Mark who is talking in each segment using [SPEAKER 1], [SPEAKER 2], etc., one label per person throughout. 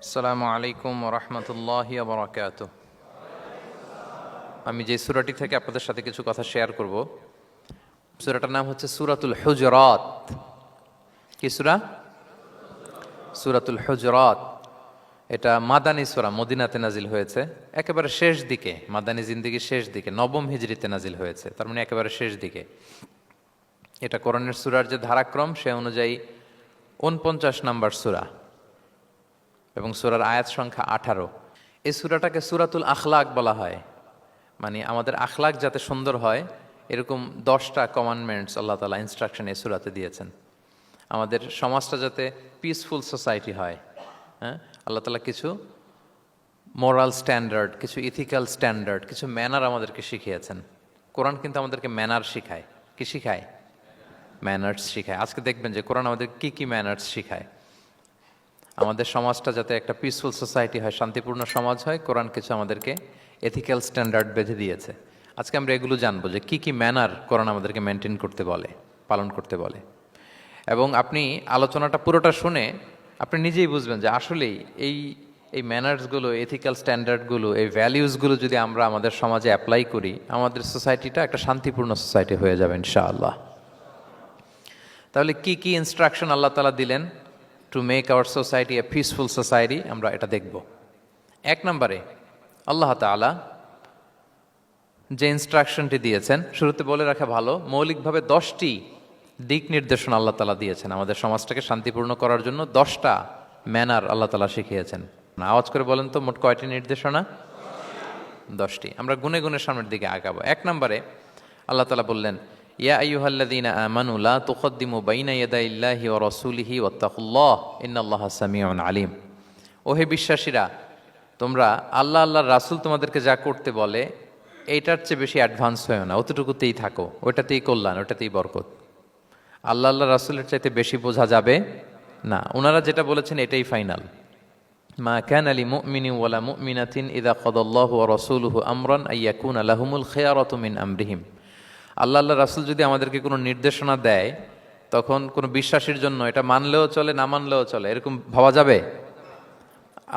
[SPEAKER 1] আসসালামু আলাইকুম রহমতুল্লাহি বারাকাতুহু। আমি যে সূরাটি থেকে আপনাদের সাথে কিছু কথা শেয়ার করব, সূরাটার নাম হচ্ছে সূরাতুল হুজরাত। কি সূরা? সূরাতুল হুজরাত। এটা মাদানী সূরা, মদিনাতে নাজিল হয়েছে একেবারে শেষ দিকে, মাদানী জিন্দেগির শেষ দিকে, নবম হিজরিতে নাজিল হয়েছে, তার মানে একেবারে শেষ দিকে। এটা কোরআনের সূরার যে ধারাক্রম সে অনুযায়ী ৪৯ নম্বর সূরা এবং সূরার আয়াত সংখ্যা ১৮। এই সূরাটাকে সূরাতুল আখলাক বলা হয়, মানে আমাদের আখলাক যাতে সুন্দর হয় এরকম 10টা কমান্ডমেন্টস আল্লাহ তাআলা ইনস্ট্রাকশন এই সূরাতে দিয়েছেন। আমাদের সমাজটা যাতে পিসফুল সোসাইটি হয়, হ্যাঁ, আল্লাহ তাআলা কিছু মোরাল স্ট্যান্ডার্ড, কিছু ইথিক্যাল স্ট্যান্ডার্ড, কিছু ম্যানার আমাদেরকে শিখিয়েছেন। কোরআন কিন্তু আমাদেরকে ম্যানার শিখায়। কি শিখায়? ম্যানার্স শিখায়। আজকে দেখবেন যে কোরআন আমাদের কি কি ম্যানার্স শিখায়। আমাদের সমাজটা যাতে একটা পিসফুল সোসাইটি হয়, শান্তিপূর্ণ সমাজ হয়, কোরআন কিছু আমাদেরকে এথিক্যাল স্ট্যান্ডার্ড বেঁধে দিয়েছে। আজকে আমরা এগুলো জানবো যে কি কি ম্যানার কোরআন আমাদেরকে মেনটেন করতে বলে, পালন করতে বলে। এবং আপনি আলোচনাটা পুরোটা শুনে আপনি নিজেই বুঝবেন যে আসলেই এই এই ম্যানার্সগুলো, এথিক্যাল স্ট্যান্ডার্ডগুলো, এই ভ্যালিউসগুলো যদি আমরা আমাদের সমাজে অ্যাপ্লাই করি, আমাদের সোসাইটিটা একটা শান্তিপূর্ণ সোসাইটি হয়ে যাবে ইনশাআল্লাহ। তাহলে কি কি ইনস্ট্রাকশন আল্লাহ তাআলা দিলেন to make our society a peaceful society, আমরা এটা দেখব। 1 নম্বরে আল্লাহ তাআলা যে ইনস্ট্রাকশনটি দিয়েছেন, শুরুতে বলে রাখা ভালো, মৌলিকভাবে 10টি দিক নির্দেশনা আল্লাহ তাআলা দিয়েছেন আমাদের সমাজটাকে শান্তিপূর্ণ করার জন্য। 10টা ম্যানার আল্লাহ তাআলা শিখিয়েছেন। আওয়াজ করে বলেন তো, মোট কয়টি নির্দেশনা? 10টি। আমরা গুনে গুনে সামনের দিকে আগাবো। 1 নম্বরে আল্লাহ তাআলা বললেন, ইয়া আইয়ুহাল্লাযীনা আমানু লা তুকদ্দিমু বাইনা ইয়াদাইল্লাহি ওয়া রাসূলিহি ওয়াত্তাকুল্লাহ ইন্নাল্লাহা সামিউন আলিম। ওহে বিশ্বাসীরা, তোমরা আল্লাহর রাসূল তোমাদেরকে যা করতে বলে এইটার চেয়ে বেশি অ্যাডভান্স হয়েও না, অতটুকুতেই থাকো, ওটাতেই কল্যাণ, ওটাতেই বরকত। আল্লাহ রাসূলের চাইতে বেশি বোঝা যাবে না। ওনারা যেটা বলেছেন এটাই ফাইনাল। মা কানা লিমুমিনিন ওয়ালা মুমিনাতিন ইযা কাদাল্লাহু ওয়া রাসূলুহু আমরান আইয়াকুনা লাহুমুল খিয়ারাতু মিন আমরিহিম। আল্লাহ রাসূল যদি আমাদেরকে কোনো নির্দেশনা দেয়, তখন কোনো বিশ্বাসীর জন্য এটা মানলেও চলে, না মানলেও চলে, এরকম ভাবা যাবে?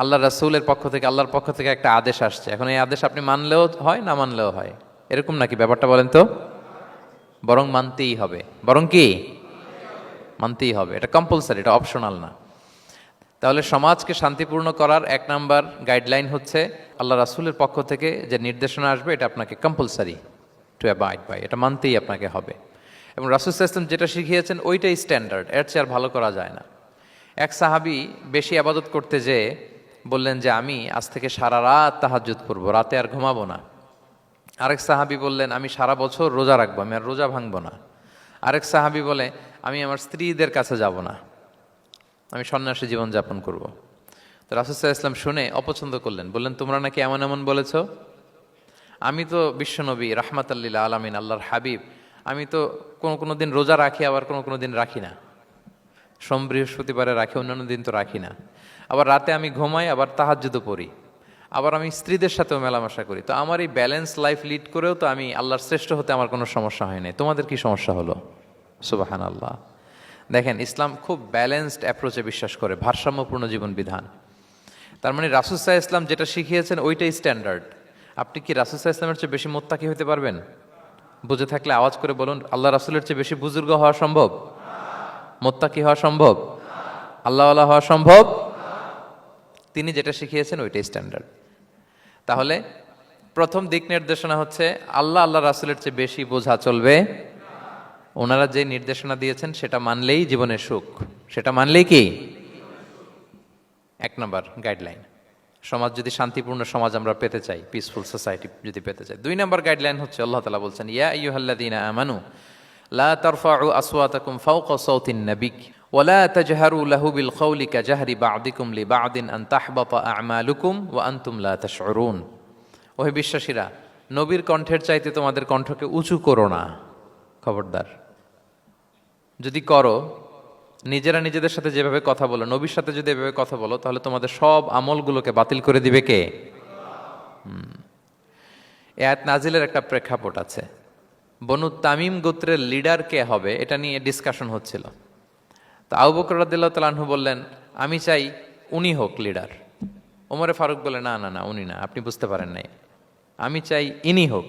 [SPEAKER 1] আল্লাহ রাসূলের পক্ষ থেকে, আল্লাহর পক্ষ থেকে একটা আদেশ আসছে, এখন এই আদেশ আপনি মানলেও হয়, না মানলেও হয়, এরকম নাকি ব্যাপারটা? বলেন তো। বরং মানতেই হবে। বরং কি? মানতেই হবে। এটা কম্পালসারি, এটা অপশনাল না। তাহলে সমাজকে শান্তিপূর্ণ করার 1 নাম্বার গাইডলাইন হচ্ছে আল্লাহ রাসূলের পক্ষ থেকে যে নির্দেশনা আসবে এটা আপনাকে কম্পালসারি টু অ্যাবাইড বাই, এটা মানতেই আপনাকে হবে। এবং রাসূল সাল্লাল্লাহু আলাইহি ওয়াসাল্লাম যেটা শিখিয়েছেন ওইটাই স্ট্যান্ডার্ড, এর চেয়ে আর ভালো করা যায় না। এক সাহাবী বেশি ইবাদত করতে যেয়ে বললেন যে আমি আজ থেকে সারা রাত তাহাজ্জুদ পড়ব, রাতে আর ঘুমাবো না। আরেক সাহাবী বললেন আমি সারা বছর রোজা রাখবো, আমি আর রোজা ভাঙবো না। আরেক সাহাবী বলে আমি আমার স্ত্রীদের কাছে যাব না, আমি সন্ন্যাসী জীবনযাপন করব। তো রাসূল সাল্লাল্লাহু আলাইহি ওয়াসাল্লাম শুনে অপছন্দ করলেন, বললেন তোমরা নাকি এমন এমন বলেছ, আমি তো বিশ্বনবী রাহমাতাল লিল আলামিন, আল্লাহর হাবিব, আমি তো কোনো দিন রোজা রাখি, আবার কোনো দিন রাখি না। সোম বৃহস্পতিবারে রাখি, অন্যান্য দিন তো রাখি না। আবার রাতে আমি ঘুমাই, আবার তাহাজ্জুদও পড়ি, আবার আমি স্ত্রীদের সাথেও মেলামেশা করি। তো আমার এই ব্যালেন্স লাইফ লিড করেও তো আমি আল্লাহর শ্রেষ্ঠ হতে আমার কোনো সমস্যা হয় নাই, তোমাদের কি সমস্যা হলো? সুবহানাল্লাহ। দেখেন, ইসলাম খুব ব্যালেন্সড অ্যাপ্রোচে বিশ্বাস করে, ভারসাম্যপূর্ণ জীবন বিধান। তার মানে রাসূল সাল্লাল্লাহু আলাইহি ওয়াসাল্লাম যেটা শিখিয়েছেন ওইটাই স্ট্যান্ডার্ড। আপনি কি রাসূল সাল্লাল্লাহু আলাইহি ওয়াসাল্লামের চেয়ে বেশি মুত্তাকি হতে পারবেন? বুঝে থাকলে আওয়াজ করে বলুন, আল্লাহ রাসূলের চেয়ে বেশি বুজুর্গ হওয়া সম্ভব? মুত্তাকি হওয়া সম্ভব? আল্লাহওয়ালা হওয়া সম্ভব? তিনি যেটা শিখিয়েছেন ওইটাই স্ট্যান্ডার্ড। তাহলে প্রথম দিক নির্দেশনা হচ্ছে আল্লাহ রাসূলের চেয়ে বেশি বোঝা চলবে। ওনারা যে নির্দেশনা দিয়েছেন সেটা মানলেই জীবনের সুখ, সেটা মানলেই কি? 1 নাম্বার গাইডলাইন। সমাজ যদি শান্তিপূর্ণ সমাজ আমরা পেতে চাই, পিসফুল সোসাইটি যদি পেতে চাই। 2 নাম্বার গাইডলাইন হচ্ছে আল্লাহ তাআলা বলছেন, ইয়া আইয়ুহাল্লাযীনা আমানু লা তারফাউ আসওয়াতাকুম ফাওকা সাওতিন নাবিক ওয়া লা তাজহারু লাহু বিল কওলি কাজাহরি বা'দিকুম লিবা'দিন আন তাহবাতা আ'মালুকুম ওয়া আনতুম লা তাশউরুন। ওহে বিশ্বাসীরা, নবীর কণ্ঠের চাইতে তোমাদের কণ্ঠকে উঁচু করো না। খবরদার, যদি করো, নিজেরা নিজেদের সাথে যেভাবে কথা বলো, নবীর সাথে যদি এভাবে কথা বলো, তাহলে তোমাদের সব আমলগুলোকে বাতিল করে দিবে কে? এই আয়াত নাজিলের একটা প্রেক্ষাপট আছে। বনু তামিম গোত্রের লিডার কে হবে এটা নিয়ে ডিসকাশন হচ্ছিল। তো আবু বকর রাদিয়াল্লাহু তাআলা আনহু বললেন, আমি চাই উনি হোক লিডার। ওমরে ফারুক বলে, না না না, উনি না, আপনি বুঝতে পারেন নাই, আমি চাই ইনি হোক।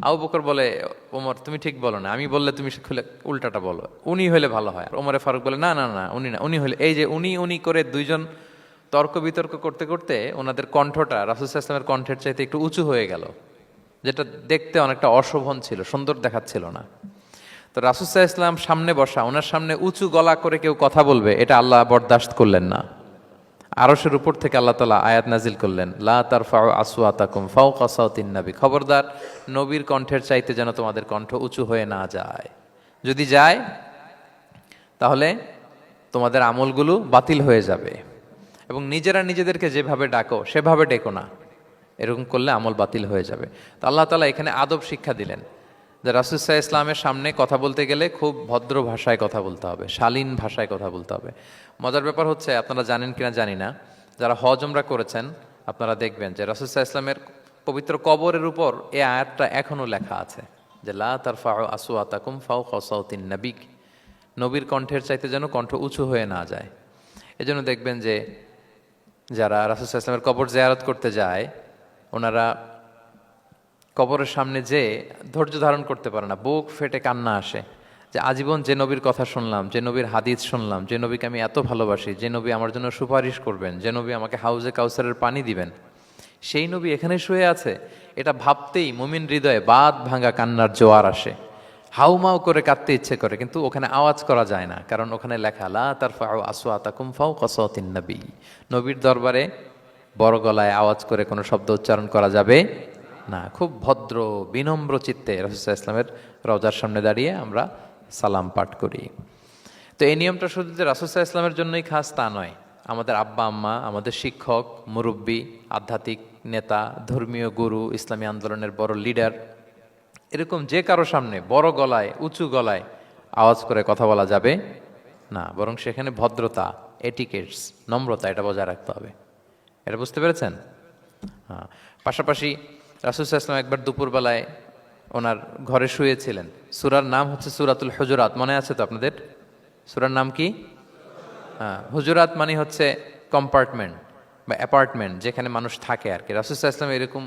[SPEAKER 1] আবু বকর বলে, ওমর তুমি ঠিক বলো না, আমি বললে তুমি খুলে উল্টাটা বলো, উনি হলে ভালো হয়। ওমরে ফারুক বলে, না না না, উনি না, উনি হলে, এই যে উনি উনি করে দুইজন তর্ক বিতর্ক করতে করতে ওনাদের কণ্ঠটা রাসূল সাল্লাল্লাহু আলাইহি ওয়াসাল্লামের কণ্ঠের চাইতে একটু উঁচু হয়ে গেল, যেটা দেখতে অনেকটা অশোভন ছিল, সুন্দর দেখাচ্ছিল না। তো রাসূল সাল্লাল্লাহু আলাইহি ওয়াসাল্লাম সামনে বসা, ওনার সামনে উঁচু গলা করে কেউ কথা বলবে, এটা আল্লাহ বরদাশত করলেন না। আরশের উপর থেকে আল্লাহ তাআলা আয়াত নাজিল করলেন, লা তারফাউ আসওয়াতাকুম ফাওকা সাওতিন নবী, খবরদার নবীর কণ্ঠের চাইতে যেন তোমাদের কণ্ঠ উঁচু হয়ে না যায়, যদি যায় তাহলে তোমাদের আমলগুলো বাতিল হয়ে যাবে, এবং নিজেরা নিজেদেরকে যেভাবে ডাকো সেভাবে ডেকো না, এরকম করলে আমল বাতিল হয়ে যাবে। তো আল্লাহ তাআলা এখানে আদব শিক্ষা দিলেন যে রাসূল সাল্লাল্লাহু আলাইহি ওয়াসাল্লামের সামনে কথা বলতে গেলে খুব ভদ্র ভাষায় কথা বলতে হবে, শালীন ভাষায় কথা বলতে হবে। মজার ব্যাপার হচ্ছে, আপনারা জানেন কিনা জানি না, যারা হজ উমরা করেছেন আপনারা দেখবেন যে রাসূল সাল্লাল্লাহু আলাইহি ওয়াসাল্লামের পবিত্র কবরের উপর এই আয়াতটা এখনো লেখা আছে যে লা তারফাউ আসওয়াতাকুম ফাওকা সাওতিন নবী, নবীর কণ্ঠের চাইতে যেন কণ্ঠ উঁচু হয়ে না যায়। এজন্য দেখবেন যে যারা রাসূল সাল্লাল্লাহু আলাইহি ওয়াসাল্লামের কবর জিয়ারত করতে যায়, ওনারা কবরের সামনে যে ধৈর্য ধারণ করতে পারে না, বুক ফেটে কান্না আসে যে আজীবন যে নবীর কথা শুনলাম, যে নবীর হাদিস শুনলাম, যে নবীকে আমি এত ভালোবাসি, যে নবী আমার জন্য সুপারিশ করবেন, যে নবী আমাকে হাউজে কাউসারের পানি দিবেন, সেই নবী এখানে শুয়ে আছে। এটা ভাবতেই মুমিন হৃদয়ে বাঁধ ভাঙা কান্নার জোয়ার আসে, হাউমাউ করে কাঁদতে ইচ্ছে করে, কিন্তু ওখানে আওয়াজ করা যায় না, কারণ ওখানে লেখা লা তারফাউ আসওয়াতাকুম ফাওকা সাওতিন নবী, নবীর দরবারে বড় গলায় আওয়াজ করে কোনো শব্দ উচ্চারণ করা যাবে না। খুব ভদ্র বিনম্র চিত্তে রাসূল সাল্লাল্লাহু আলাইহি ওয়াসাল্লামের রওজার সামনে দাঁড়িয়ে আমরা সালাম পাঠ করি। তো এই নিয়মটা শুধু যে রাসূল সাল্লাল্লাহু আলাইহি ওয়াসাল্লামের জন্যই খাস তা নয়, আমাদের আব্বা আম্মা, আমাদের শিক্ষক, মুরব্বী, আধ্যাত্মিক নেতা, ধর্মীয় গুরু, ইসলামী আন্দোলনের বড় লিডার, এরকম যে কারো সামনে বড় গলায় উঁচু গলায় আওয়াজ করে কথা বলা যাবে না, বরং সেখানে ভদ্রতা, এটিকেটস, নম্রতা, এটা বজায় রাখতে হবে। এটা বুঝতে পেরেছেন? হ্যাঁ। পাশাপাশি রাসূল সাল্লাল্লাহু আলাইহি ওয়াসাল্লাম একবার দুপুরবেলায় ওনার ঘরে শুয়েছিলেন। সূরার নাম হচ্ছে সূরাতুল হুজুরাত, মনে আছে তো আপনাদের? সূরার নাম কি? হ্যাঁ, হুজুরাত মানে হচ্ছে কম্পার্টমেন্ট বা অ্যাপার্টমেন্ট, যেখানে মানুষ থাকে আর কি। রাসূল সাল্লাল্লাহু আলাইহি ওয়াসাল্লাম এরকম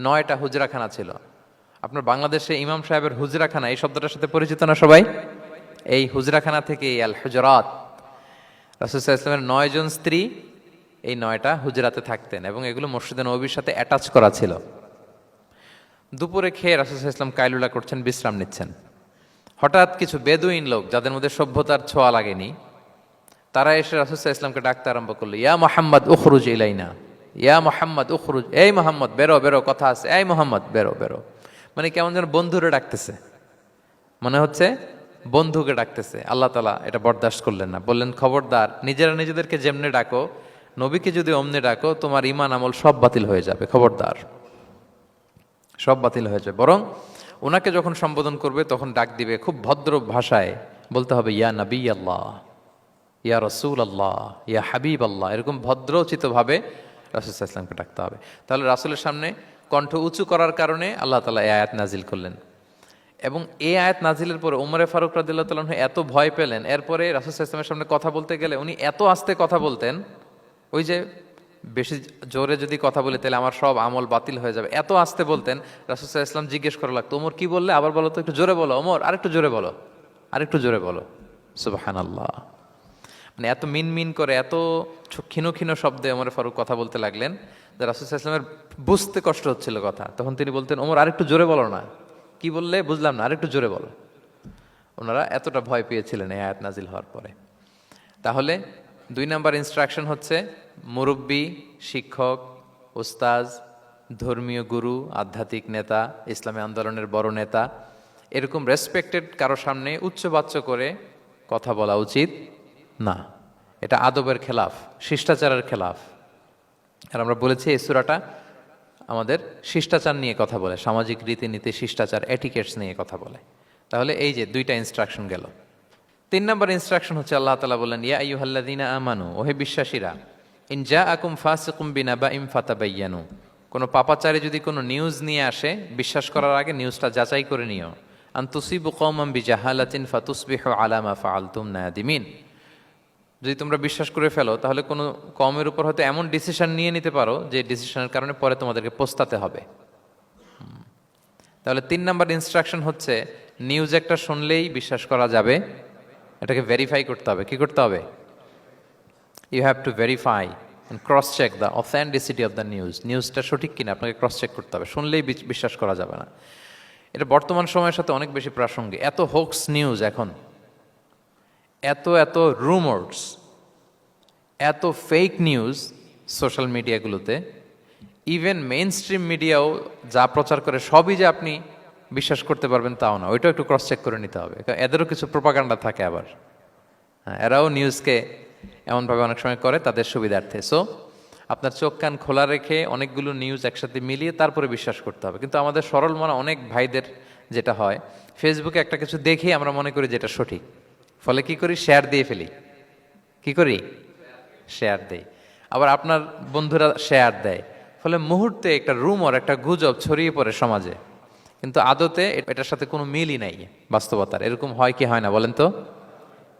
[SPEAKER 1] 9টা হুজরাখানা ছিল। আপনার বাংলাদেশে ইমাম সাহেবের হুজরাখানা এই শব্দটার সাথে পরিচিত না সবাই? এই হুজরাখানা থেকে আল হুজরাত। রাসূল সাল্লাল্লাহু আলাইহি ওয়াসাল্লামের 9 জন স্ত্রী এই 9টা হুজরাতে থাকতেন, এবং এগুলো মসজিদে নববীর সাথে অ্যাটাচ করা ছিল। দুপুরে খেয়ে রাসূল সাল্লাল্লাহু আলাইহি ওয়াসাল্লাম কাইলুলা করছেন, বিশ্রাম নিচ্ছেন। হঠাৎ কিছু বেদুইন লোক, যাদের মধ্যে সভ্যতার ছোঁয়া লাগেনি, তারা এসে রাসূল সাল্লাল্লাহু আলাইহি ওয়াসাল্লামকে ডাকতে আরম্ভ করলো, ইয়া মুহাম্মদ উখরুজ ইলাইনা, ইয়া মুহাম্মদ উখরুজ, এই মুহাম্মদ বেরো বেরো, কথা আছে, এই মুহাম্মদ বেরো বেরো। মানে কেমন যেন বন্ধুরে ডাকতেছে, মনে হচ্ছে বন্ধুকে ডাকতেছে। আল্লাহ তাআলা এটা বরদাস্ত করলেন না, বললেন খবরদার, নিজেরা নিজেদেরকে যেমনে ডাকো, নবীকে যদি অমনে ডাকো, তোমার ঈমান আমল সব বাতিল হয়ে যাবে, খবরদার, সব বাতিল হয়ে যাবে। বরং ওনাকে যখন সম্বোধন করবে তখন ডাক দিবে খুব ভদ্র ভাষায়, বলতে হবে ইয়া নবী আল্লাহ, ইয়া রসুল আল্লাহ, ইয়া হাবিব আল্লাহ, এরকম ভদ্রোচিতভাবে রাসূল সাল্লাল্লাহু আলাইহি ওয়াসাল্লামকে ডাকতে হবে। তাহলে রাসূলের সামনে কণ্ঠ উঁচু করার কারণে আল্লাহ তাআলা এই আয়াত নাজিল করলেন, এবং এই আয়াত নাজিলের পরে উমরে ফারুক রাদিয়াল্লাহু তাআলা এত ভয় পেলেন। এরপরে রাসূল সাল্লাল্লাহু আলাইহি ওয়াসাল্লামের সামনে কথা বলতে গেলে উনি এত আস্তে কথা বলতেন, ওই যে বেশি জোরে যদি কথা বলে তাহলে আমার সব আমল বাতিল হয়ে যাবে, এত আস্তে বলতেন। রাসূল সাল্লাল্লাহু আলাইহি ওয়াসাল্লাম জিজ্ঞেস করা লাগতো, ওমর কি বললে, আবার বলো তো, একটু জোরে বলো ওমর, আরেকটু জোরে বলো, আরেকটু জোরে বলো। সুবহানাল্লাহ। মানে এত মিন মিন করে, এত ক্ষীণ ক্ষীণ শব্দে ওমর ফারুক কথা বলতে লাগলেন যে রাসূল সাল্লাল্লাহু আলাইহি ওয়াসাল্লামের বুঝতে কষ্ট হচ্ছিল কথা। তখন তিনি বলতেন, ওমর আরেকটু জোরে বলো না, কি বললে বুঝলাম না, আরেকটু জোরে বলো। ওনারা এতটা ভয় পেয়েছিলেন এই আয়াত নাজিল হওয়ার পরে। তাহলে 2 নাম্বার ইনস্ট্রাকশন হচ্ছে, মুরব্বী, শিক্ষক, উস্তাজ, ধর্মীয় গুরু, আধ্যাত্মিক নেতা, ইসলামী আন্দোলনের বড় নেতা, এরকম রেসপেক্টেড কারো সামনে উচ্চবাচ্য করে কথা বলা উচিত না। এটা আদবের খেলাফ, শিষ্টাচারের খেলাফ। আর আমরা বলেছি এই সূরাটা আমাদের শিষ্টাচার নিয়ে কথা বলে, সামাজিক রীতিনীতি, শিষ্টাচার, এটিকেটস নিয়ে কথা বলে। তাহলে এই যে 2টা ইনস্ট্রাকশন গেল। 3 নম্বর ইনস্ট্রাকশন হচ্ছে আল্লাহ তাআলা বললেন, ইয়া আইয়ুহাল্লাযীনা আমানু, ওহে বিশ্বাসীরা, ইন জাআকুম ফাসিকুম বিনাবাইন ফাতাবায়ানু, কোনো পাপাচারী যদি কোনো নিউজ নিয়ে আসে, বিশ্বাস করার আগে নিউজটা যাচাই করে নিও। আন তুসিবু কওমান বিজাহালাতিন ফাতুসবিহু আলা মা ফাআলতুম নাদিমিন, যদি তোমরা বিশ্বাস করে ফেলো তাহলে কোনো কমের উপর হয়তো এমন ডিসিশন নিয়ে নিতে পারো যে ডিসিশনের কারণে পরে তোমাদেরকে পস্তাতে হবে। তাহলে 3 নাম্বার ইনস্ট্রাকশন হচ্ছে নিউজ একটা শুনলেই বিশ্বাস করা যাবে, এটাকে ভেরিফাই করতে হবে। কি করতে হবে? You have to verify and cross check the authenticity of the news. নিউজটা সঠিক কিনা আপনাকে ক্রস চেক করতে হবে, শুনলেই বিশ্বাস করা যাবে না। এটা বর্তমান সময়ের সাথে অনেক বেশি প্রাসঙ্গিক। এত হোক্স নিউজ এখন, এত এত রুমার্স, এত ফেক নিউজ সোশ্যাল মিডিয়াগুলোতে, ইভেন মেইন স্ট্রিম মিডিয়াও যা প্রচার করে সবই যে আপনি বিশ্বাস করতে পারবেন তাও না, ওইটাও একটু ক্রস চেক করে নিতে হবে। এদেরও কিছু প্রোপাগান্ডা থাকে আবার, হ্যাঁ, এরাও নিউজকে এমনভাবে অনেক সময় করে তাদের সুবিধার্থে। সো আপনার চোখ কান খোলা রেখে অনেকগুলো নিউজ একসাথে মিলিয়ে তারপরে বিশ্বাস করতে হবে। কিন্তু আমাদের সরল মনা অনেক ভাইদের যেটা হয়, ফেসবুকে একটা কিছু দেখে আমরা মনে করি যেটা সঠিক, ফলে কি করি? শেয়ার দিয়ে ফেলি। কি করি? শেয়ার দেই। আবার আপনার বন্ধুরা শেয়ার দেয়, ফলে মুহূর্তে একটা রুমর, একটা গুজব ছড়িয়ে পড়ে সমাজে, কিন্তু আদতে এটার সাথে কোনো মিলই নাই বাস্তবতার। এরকম হয় কি হয় না বলেন তো?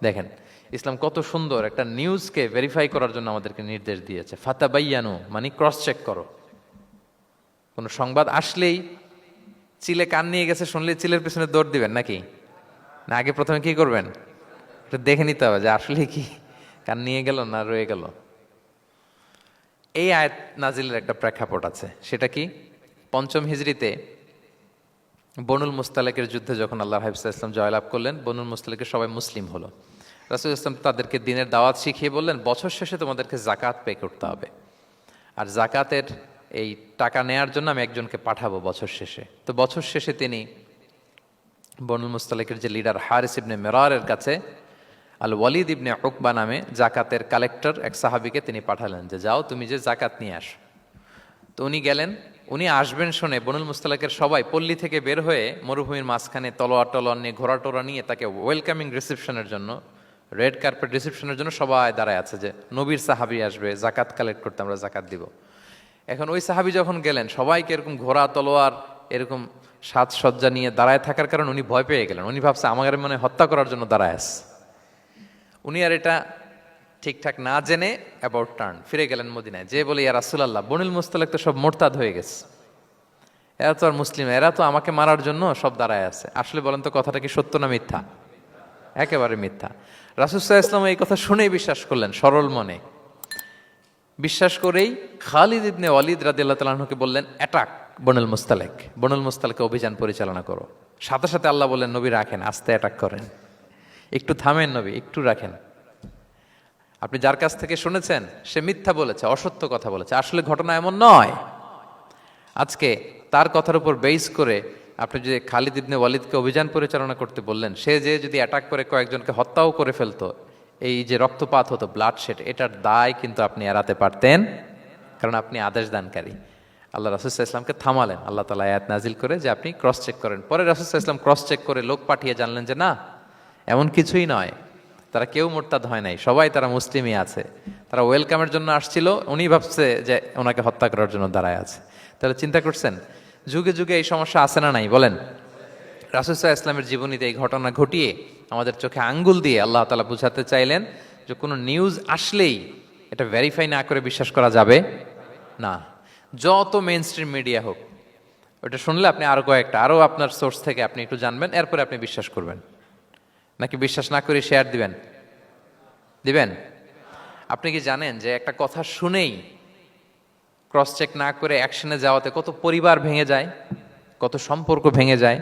[SPEAKER 1] দেখেন ইসলাম কত সুন্দর একটা নিউজকে ভেরিফাই করার জন্য আমাদেরকে নির্দেশ দিয়েছে। ফাতাবাইয়ানু মানে ক্রস চেক করো। কোনো সংবাদ আসলেই চিলে কান নিয়ে গেছে শুনলে চিলের পিছনে দৌড় দিবেন নাকি? না আগে প্রথমে কি করবেন? এটা দেখে নিতে হবে যে আসলে কি কান নিয়ে গেল না রয়ে গেল। এই আয়াত নাজিলের একটা প্রেক্ষাপট আছে, সেটা কি? 5ম হিজরিতে বনুল মুস্তালেকের যুদ্ধে যখন আল্লাহ হাবিব সাল্লাল্লাহু আলাইহি ওয়াসাল্লাম জয়লাভ করলেন, বনুল মুস্তালেকের সবাই মুসলিম হলো। রাসূল ইসলাম তাদেরকে দিনের দাওয়াত শিখিয়ে বললেন, বছর শেষে তোমাদেরকে জাকাত পে করতে হবে, আর জাকাতের এই টাকা নেয়ার জন্য আমি একজনকে পাঠাবো বছর শেষে। তো বছর শেষে তিনি বনুল মুস্তালেকের যে লিডার হারিস ইবনে মিরারের কাছে আল ওয়ালিদ ইবনে উকবা নামে জাকাতের কালেক্টর এক সাহাবীকে তিনি পাঠালেন যে যাও তুমি যে জাকাত নিয়ে আসো। তো উনি গেলেন, উনি আসবেন শুনে বনুল মুস্তালাকের সবাই পল্লী থেকে বের হয়ে মরুভূমির মাঝখানে তলোয়ার টলোয়ার নিয়ে, ঘোড়া টোরা নিয়ে তাকে ওয়েলকামিং রিসেপশনের জন্য, রেড কার্পেট রিসেপশনের জন্য সবাই দাঁড়ায় আছে যে নবীর সাহাবী আসবে, জাকাত কালেক্ট করতে, আমরা জাকাত দিব। এখন ওই সাহাবী যখন গেলেন, সবাইকে এরকম ঘোড়া তলোয়ার এরকম সাজসজ্জা নিয়ে দাঁড়ায় থাকার কারণে উনি ভয় পেয়ে গেলেন। উনি ভাবছে আমাদের মনে হত্যা করার জন্য দাঁড়ায় আছে। উনি আর এটা ঠিকঠাক না জেনে অ্যাবাউট টার্ন ফিরে গেলেন মদিনায়, যে বলে ইয়া রাসূলুল্লাহ, বনুল মুস্তালিক তো সব মোরতাদ হয়ে গেছে, এরা তো আর মুসলিম, এরা তো আমাকে মারার জন্য সব দাঁড়ায় আছে। আসলে বলেন তো কথাটা কি সত্য না মিথ্যা? একেবারে মিথ্যা। রাসূল সাল্লাল্লাহু আলাইহি ওয়াসাল্লাম এই কথা শুনেই বিশ্বাস করলেন সরল মনে। বিশ্বাস করেই খালিদ ইবনে ওয়ালিদ রাদিয়াল্লাহু তাআলা আনহুকে বললেন, অ্যাটাক বনুল মুস্তালিক, বনুল মুস্তালিকে অভিযান পরিচালনা করো। সাথে সাথে আল্লাহ বললেন, নবী রাখেন, আস্তে অ্যাটাক করেন, একটু থামেন নবী, একটু রাখেন। আপনি যার কাছ থেকে শুনেছেন সে মিথ্যা বলেছে, অসত্য কথা বলেছে, আসলে ঘটনা এমন নয়। আজকে তার কথার উপর বেস করে আপনি যে খালিদ ইবনে ওয়ালিদকে অভিযান পরিচালনা করতে বললেন, সে যে যদি অ্যাটাক করে কয়েকজনকে হত্যাও করে ফেলতো, এই যে রক্তপাত হতো, ব্লাড শেড, এটার দায় কিন্তু আপনি এড়াতে পারতেন, কারণ আপনি আদেশ দানকারী। আল্লাহ রাসূল সাল্লাল্লাহু আলাইহি ওয়াসাল্লামকে থামালেন আল্লাহ তাআলা আয়াত নাজিল করে যে আপনি ক্রস চেক করেন। পরে রাসূল সাল্লাল্লাহু আলাইহি ওয়াসাল্লাম ক্রস চেক করে লোক পাঠিয়ে জানলেন যে না, এমন কিছুই নয়, তারা কেউ মোরতাদ হয় নাই, সবাই তারা মুসলিমই আছে, তারা ওয়েলকামের জন্য আসছিল, উনি ভাবছে যে ওনাকে হত্যা করার জন্য দাঁড়ায় আছে। তাহলে চিন্তা করছেন যুগে যুগে এই সমস্যা আছে না নাই বলেন? রাসূল সাল্লাল্লাহু আলাইহি ওয়াসাল্লামের জীবনীতে এই ঘটনা ঘটিয়ে আমাদের চোখে আঙ্গুল দিয়ে আল্লাহ তাআলা বুঝাতে চাইলেন যে কোনো নিউজ আসলেই এটা ভেরিফাই না করে বিশ্বাস করা যাবে না। যত মেইন স্ট্রিম মিডিয়া হোক, ওটা শুনলে আপনি আরো কয়েকটা, আরো আপনার সোর্স থেকে আপনি একটু জানবেন, এরপরে আপনি বিশ্বাস করবেন। নাকি বিশ্বাস না করে শেয়ার দিবেন? দিবেন? আপনি কি জানেন যে একটা কথা শুনেই ক্রস চেক না করে অ্যাকশনে যাওয়াতে কত পরিবার ভেঙে যায়, কত সম্পর্ক ভেঙে যায়?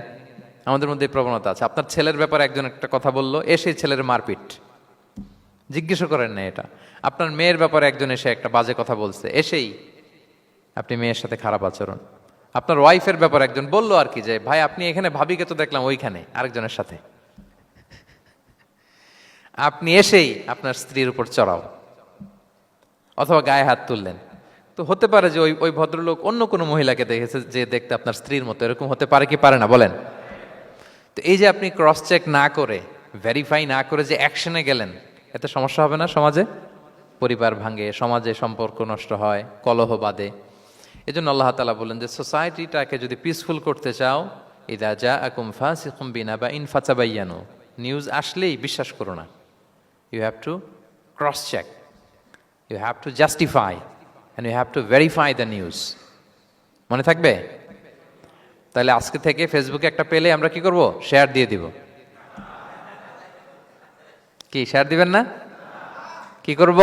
[SPEAKER 1] আমাদের মধ্যে এই প্রবণতা আছে। আপনার ছেলের ব্যাপারে একজন একটা কথা বললো, এসে ছেলের মারপিট, জিজ্ঞেসও করেন না এটা। আপনার মেয়ের ব্যাপারে একজন এসে একটা বাজে কথা বলছে, এসেই আপনি মেয়ের সাথে খারাপ আচরণ। আপনার ওয়াইফের ব্যাপারে একজন বললো আর কি যে ভাই আপনি এখানে, ভাবিকে তো দেখলাম ওইখানে আরেকজনের সাথে, আপনি এসেই আপনার স্ত্রীর উপর চড়াও অথবা গায়ে হাত তুললেন। তো হতে পারে যে ওই ভদ্রলোক অন্য কোনো মহিলাকে দেখেছে যে দেখতে আপনার স্ত্রীর মতো, এরকম হতে পারে কি পারে না বলেন? তো এই যে আপনি ক্রস চেক না করে, ভেরিফাই না করে যে অ্যাকশনে গেলেন, এতে সমস্যা হবে না সমাজে? পরিবার ভাঙে, সমাজে সম্পর্ক নষ্ট হয়, কলহ বাঁধে। এই জন্য আল্লাহ তাআলা বলেন যে সোসাইটিটাকে যদি পিসফুল করতে চাও, ইযা জাআকুম ফাসিকুম বিনাবাইন ফাতাবায়ানু, নিউজ আসলেই বিশ্বাস করো না, you have to cross check, you have to justify and you have to verify the news. মনে থাকবে? তাহলে আজকে থেকে ফেসবুকে একটা পেলে আমরা কি করব? শেয়ার দিয়ে দিব। কি শেয়ার দিবেন না? কি করব?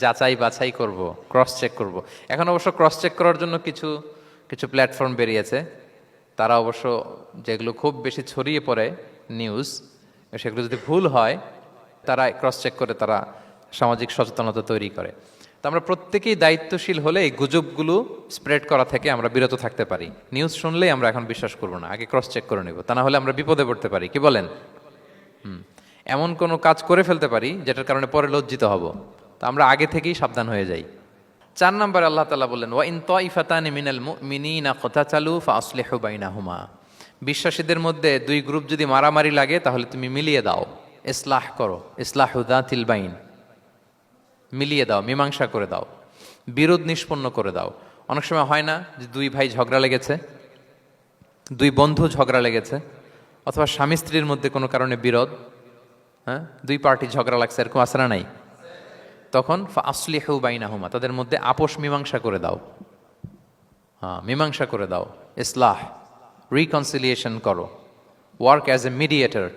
[SPEAKER 1] যাচাই বাছাই করব, ক্রস চেক করব। এখন অবশ্য ক্রস চেক করার জন্য কিছু কিছু প্ল্যাটফর্ম বেরিয়েছে। তারা অবশ্য যেগুলো খুব বেশি ছড়িয়ে পড়ে নিউজ, সেগুলো যদি ভুল হয় তারা ক্রস চেক করে তারা সামাজিক সচেতনতা তৈরি করে। তো আমরা প্রত্যেকেই দায়িত্বশীল হলে এই গুজবগুলো স্প্রেড করা থেকে আমরা বিরত থাকতে পারি। নিউজ শুনলেই আমরা এখন বিশ্বাস করব না, আগে ক্রস চেক করে নেব, তা না হলে আমরা বিপদে পড়তে পারি। কি বলেন? এমন কোনো কাজ করে ফেলতে পারি যেটার কারণে পরে লজ্জিত হব। তো আমরা আগে থেকেই সাবধান হয়ে যাই। 4 নম্বরে আল্লাহ তাআলা বললেন, ওয়া ইন তাইফাতানি মিনাল মুমিনিনা ক্তাতালু ফাসলিহু বাইনাহুমা। বিশ্বাসীদের মধ্যে 2 গ্রুপ যদি মারামারি লাগে তাহলে তুমি মিলিয়ে দাও, ইসলাহ করো, ইসলাহু যাতিল বাইন, মিলিয়ে দাও, মীমাংসা করে দাও, বিরোধ নিষ্পন্ন করে দাও। অনেক সময় হয় না যে 2 ভাই ঝগড়া লেগেছে, 2 বন্ধু ঝগড়া লেগেছে, অথবা স্বামী স্ত্রীর মধ্যে কোনো কারণে বিরোধ, হ্যাঁ, 2 পার্টি ঝগড়া লাগছে, এরকম আছে না নাই? তখন ফাসলিহু বাইনাহুমা, তাদের মধ্যে আপোষ মীমাংসা করে দাও। হ্যাঁ, মীমাংসা করে দাও, ইসলাহ, রিকনসিলিয়েশন করো, ওয়ার্ক অ্যাজ এ মিডিয়েটর,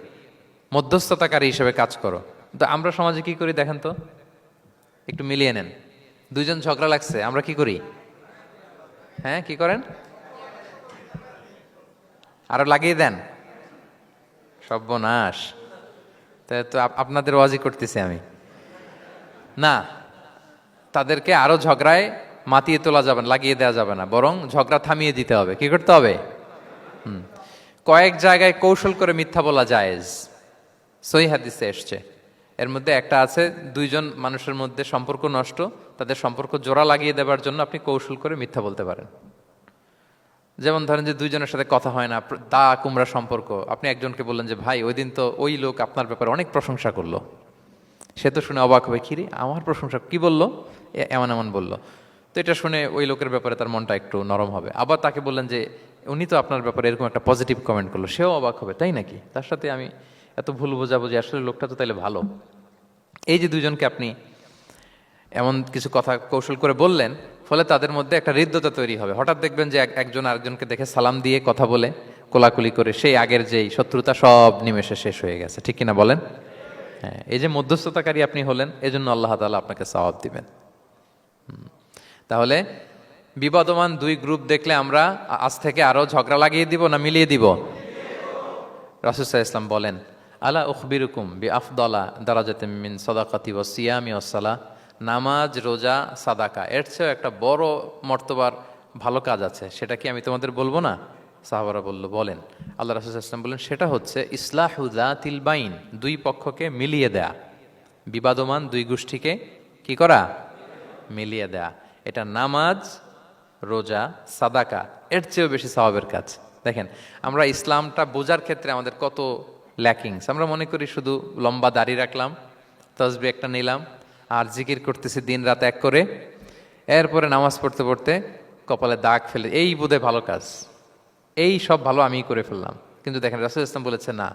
[SPEAKER 1] মধ্যস্থতাকারী হিসেবে কাজ করো। তো আমরা সমাজে কি করি দেখেন তো, একটু মিলিয়ে নেন। 2 জন ঝগড়া লাগছে, আমরা কি করি? হ্যাঁ, কি করেন? আরো লাগিয়ে দেন। সর্বনাশ! তাই তো আপনাদের ওয়াজি করতেছি আমি না, তাদেরকে আরো ঝগড়ায় মাতিয়ে তোলা যাবে না, লাগিয়ে দেওয়া যাবে না, বরং ঝগড়া থামিয়ে দিতে হবে। কি করতে হবে? কয়েক জায়গায় কৌশল করে মিথ্যা বলা জায়েজ, সহিহ হাদিসে এসছে। এর মধ্যে একটা আছে, 2 জন মানুষের মধ্যে সম্পর্ক নষ্ট, তাদের সম্পর্ক জোড়া লাগিয়ে দেওয়ার জন্য আপনি কৌশল করে মিথ্যা বলতে পারেন। যেমন ধরেন যে 2 জনের সাথে কথা হয় না, দা কুমড়া সম্পর্ক, আপনি একজনকে বললেন যে ভাই ওই দিন তো ওই লোক আপনার ব্যাপারে অনেক প্রশংসা করলো। সে তো শুনে অবাক হবে, কিরে আমার প্রশংসা কি বললো, এমন এমন বললো। তো এটা শুনে ওই লোকের ব্যাপারে তার মনটা একটু নরম হবে। আবার তাকে বললেন যে উনি তো আপনার ব্যাপারে এরকম একটা পজিটিভ কমেন্ট করলো, সেও অবাক হবে, তাই নাকি, তার সাথে আমি এত ভুল বোঝাবুঝি, আসলে লোকটা তো তাইলে ভালো। এই যে 2 জনকে আপনি এমন কিছু কথা কৌশল করে বললেন, ফলে তাদের মধ্যে একটা হৃদ্যতা তৈরি হবে। হঠাৎ দেখবেন যে একজন আরেকজনকে দেখে সালাম দিয়ে কথা বলে, কোলাকুলি করে, সেই আগের যেই শত্রুতা সব নিমেষে শেষ হয়ে গেছে। ঠিক কিনা বলেন? হ্যাঁ, এই যে মধ্যস্থতাকারী আপনি হলেন, এজন্য আল্লাহ তাআলা আপনাকে সওয়াব দিবেন। তাহলে বিবাদমান 2 গ্রুপ দেখলে আমরা আজ থেকে আরো ঝগড়া লাগিয়ে দিব না মিলিয়ে দিব? রাসূল সাল্লাল্লাহু আলাইহি ওয়াসাল্লাম বলেন, আলা উখবিরুকুম বিআফদালা দারাজাতিম মিন সাদাকাতি ওয়াস সিয়ামি ওয়াস সালাহ। নামাজ, রোজা, সাদাকা, এর চেয়ে একটা বড় মর্তবার ভালো কাজ আছে, সেটা কি আমি তোমাদের বলবো না? সাহাবারা বলল, বলেন। আল্লাহ রাসূল সাল্লাল্লাহু আলাইহি ওয়াসাল্লাম বললেন, সেটা হচ্ছে ইসলাহু যাতিল বাইন, 2 পক্ষকে মিলিয়ে দেয়া, বিবাদমান 2 গোষ্ঠীকে কি করা? মিলিয়ে দেয়া। এটা নামাজ, রোজা, সাদাকা, এর চেয়েও বেশি সওয়াবের কাজ। দেখেন, আমরা ইসলামটা বোঝার ক্ষেত্রে আমাদের কত ল্যাকিংস। আমরা মনে করি শুধু লম্বা দাড়ি রাখলাম, তাসবিহ একটা নিলাম, আর জিকির করতেছি দিন রাত এক করে, এরপরে নামাজ পড়তে পড়তে কপালে দাগ ফেলে, এই বোধহয় ভালো কাজ, এই সব ভালো আমিই করে ফেললাম। কিন্তু দেখেন, রাসূল ইসলাম বলেছে না,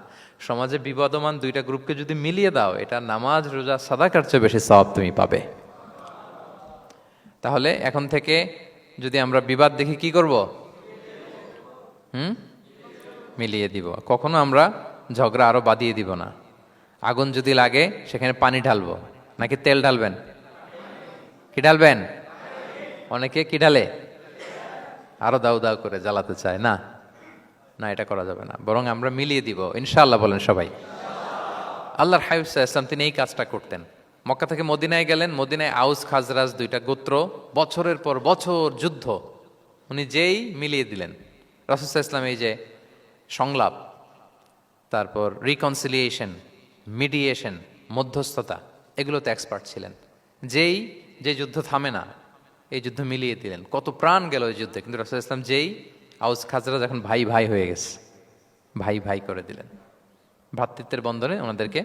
[SPEAKER 1] সমাজে বিবাদমান 2টা গ্রুপকে যদি মিলিয়ে দাও, এটা নামাজ, রোজা, সাদাকার চেয়ে বেশি সওয়াব তুমি পাবে। তাহলে এখন থেকে যদি আমরা বিবাদ দেখি কি করব? মিলিয়ে দিব। কখনো আমরা ঝগড়া আরো বাদিয়ে দিব না। আগুন যদি লাগে সেখানে পানি ঢালবো নাকি তেল ঢালবেন? কি ঢালবেন? অনেকে কি ঢালে? আরো দাউ দাউ করে জ্বালাতে চায় না, না, এটা করা যাবে না, বরং আমরা মিলিয়ে দিব ইনশাআল্লাহ। বলেন সবাই। আল্লাহর হাবিব সাল্লাল্লাহু আলাইহি ওয়াসাল্লাম তিনি এই কাজটা করতেন। মক্কা থেকে মদিনায় গেলেন, মদিনায় আউস খাজরাজ 2টা গোত্র, বছরের পর বছর যুদ্ধ, উনি যেই মিলিয়ে দিলেন। রাসূল সাল্লাল্লাহু আলাইহি ওয়াসাল্লাম এই যে সংলাপ, তারপর রিকনসিলিয়েশন, মিডিয়েশন, মধ্যস্থতা, এগুলোতে এক্সপার্ট ছিলেন। যে যুদ্ধ থামে না, এই যুদ্ধ মিলিয়ে দিলেন। কত প্রাণ গেল এই যুদ্ধে, কিন্তু রাসূল সাল্লাল্লাহু আলাইহি ওয়াসাল্লাম যেই আউস খাজরাজ এখন ভাই ভাই হয়ে গেছে, ভাই ভাই করে দিলেন, ভ্রাতৃত্বের বন্ধনে ওনাদেরকে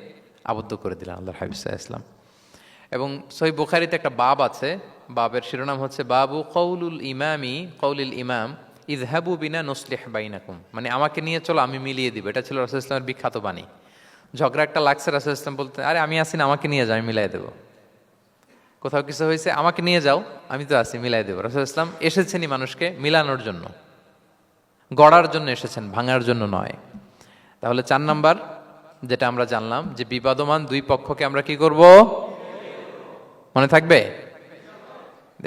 [SPEAKER 1] আবদ্ধ করে দিলেন আল্লাহর হাবিব সাল্লাল্লাহু আলাইহি ওয়াসাল্লাম। এবং সহিহ বুখারীতে একটা বাব আছে, বাবের শিরোনাম হচ্ছে বাবু কওলুল ইমাম ইযহাবু বিনা নুসলিহ বাইনাকুম, মানে আমাকে নিয়ে চলো আমি মিলিয়ে দিব। এটা ছিল রাসূল সাল্লাল্লাহু আলাইহি ওয়াসাল্লামের বিখ্যাত বাণী। ঝগড়া একটা লাগছে, রাসূল ইসলাম বলতে, আরে আমি আসি না, আমাকে নিয়ে যাও, আমি মিলাই দেবো। কোথাও কিছু হয়েছে, আমাকে নিয়ে যাও, আমি তো আছি, মিলাই দেবো। রাসূল ইসলাম এসেছেনই মানুষকে মিলানোর জন্য, গড়ার জন্য এসেছেন, ভাঙার জন্য নয়। তাহলে 4 নাম্বার যেটা আমরা জানলাম, যে বিবাদমান দুই পক্ষকে আমরা কি করব, মনে থাকবে?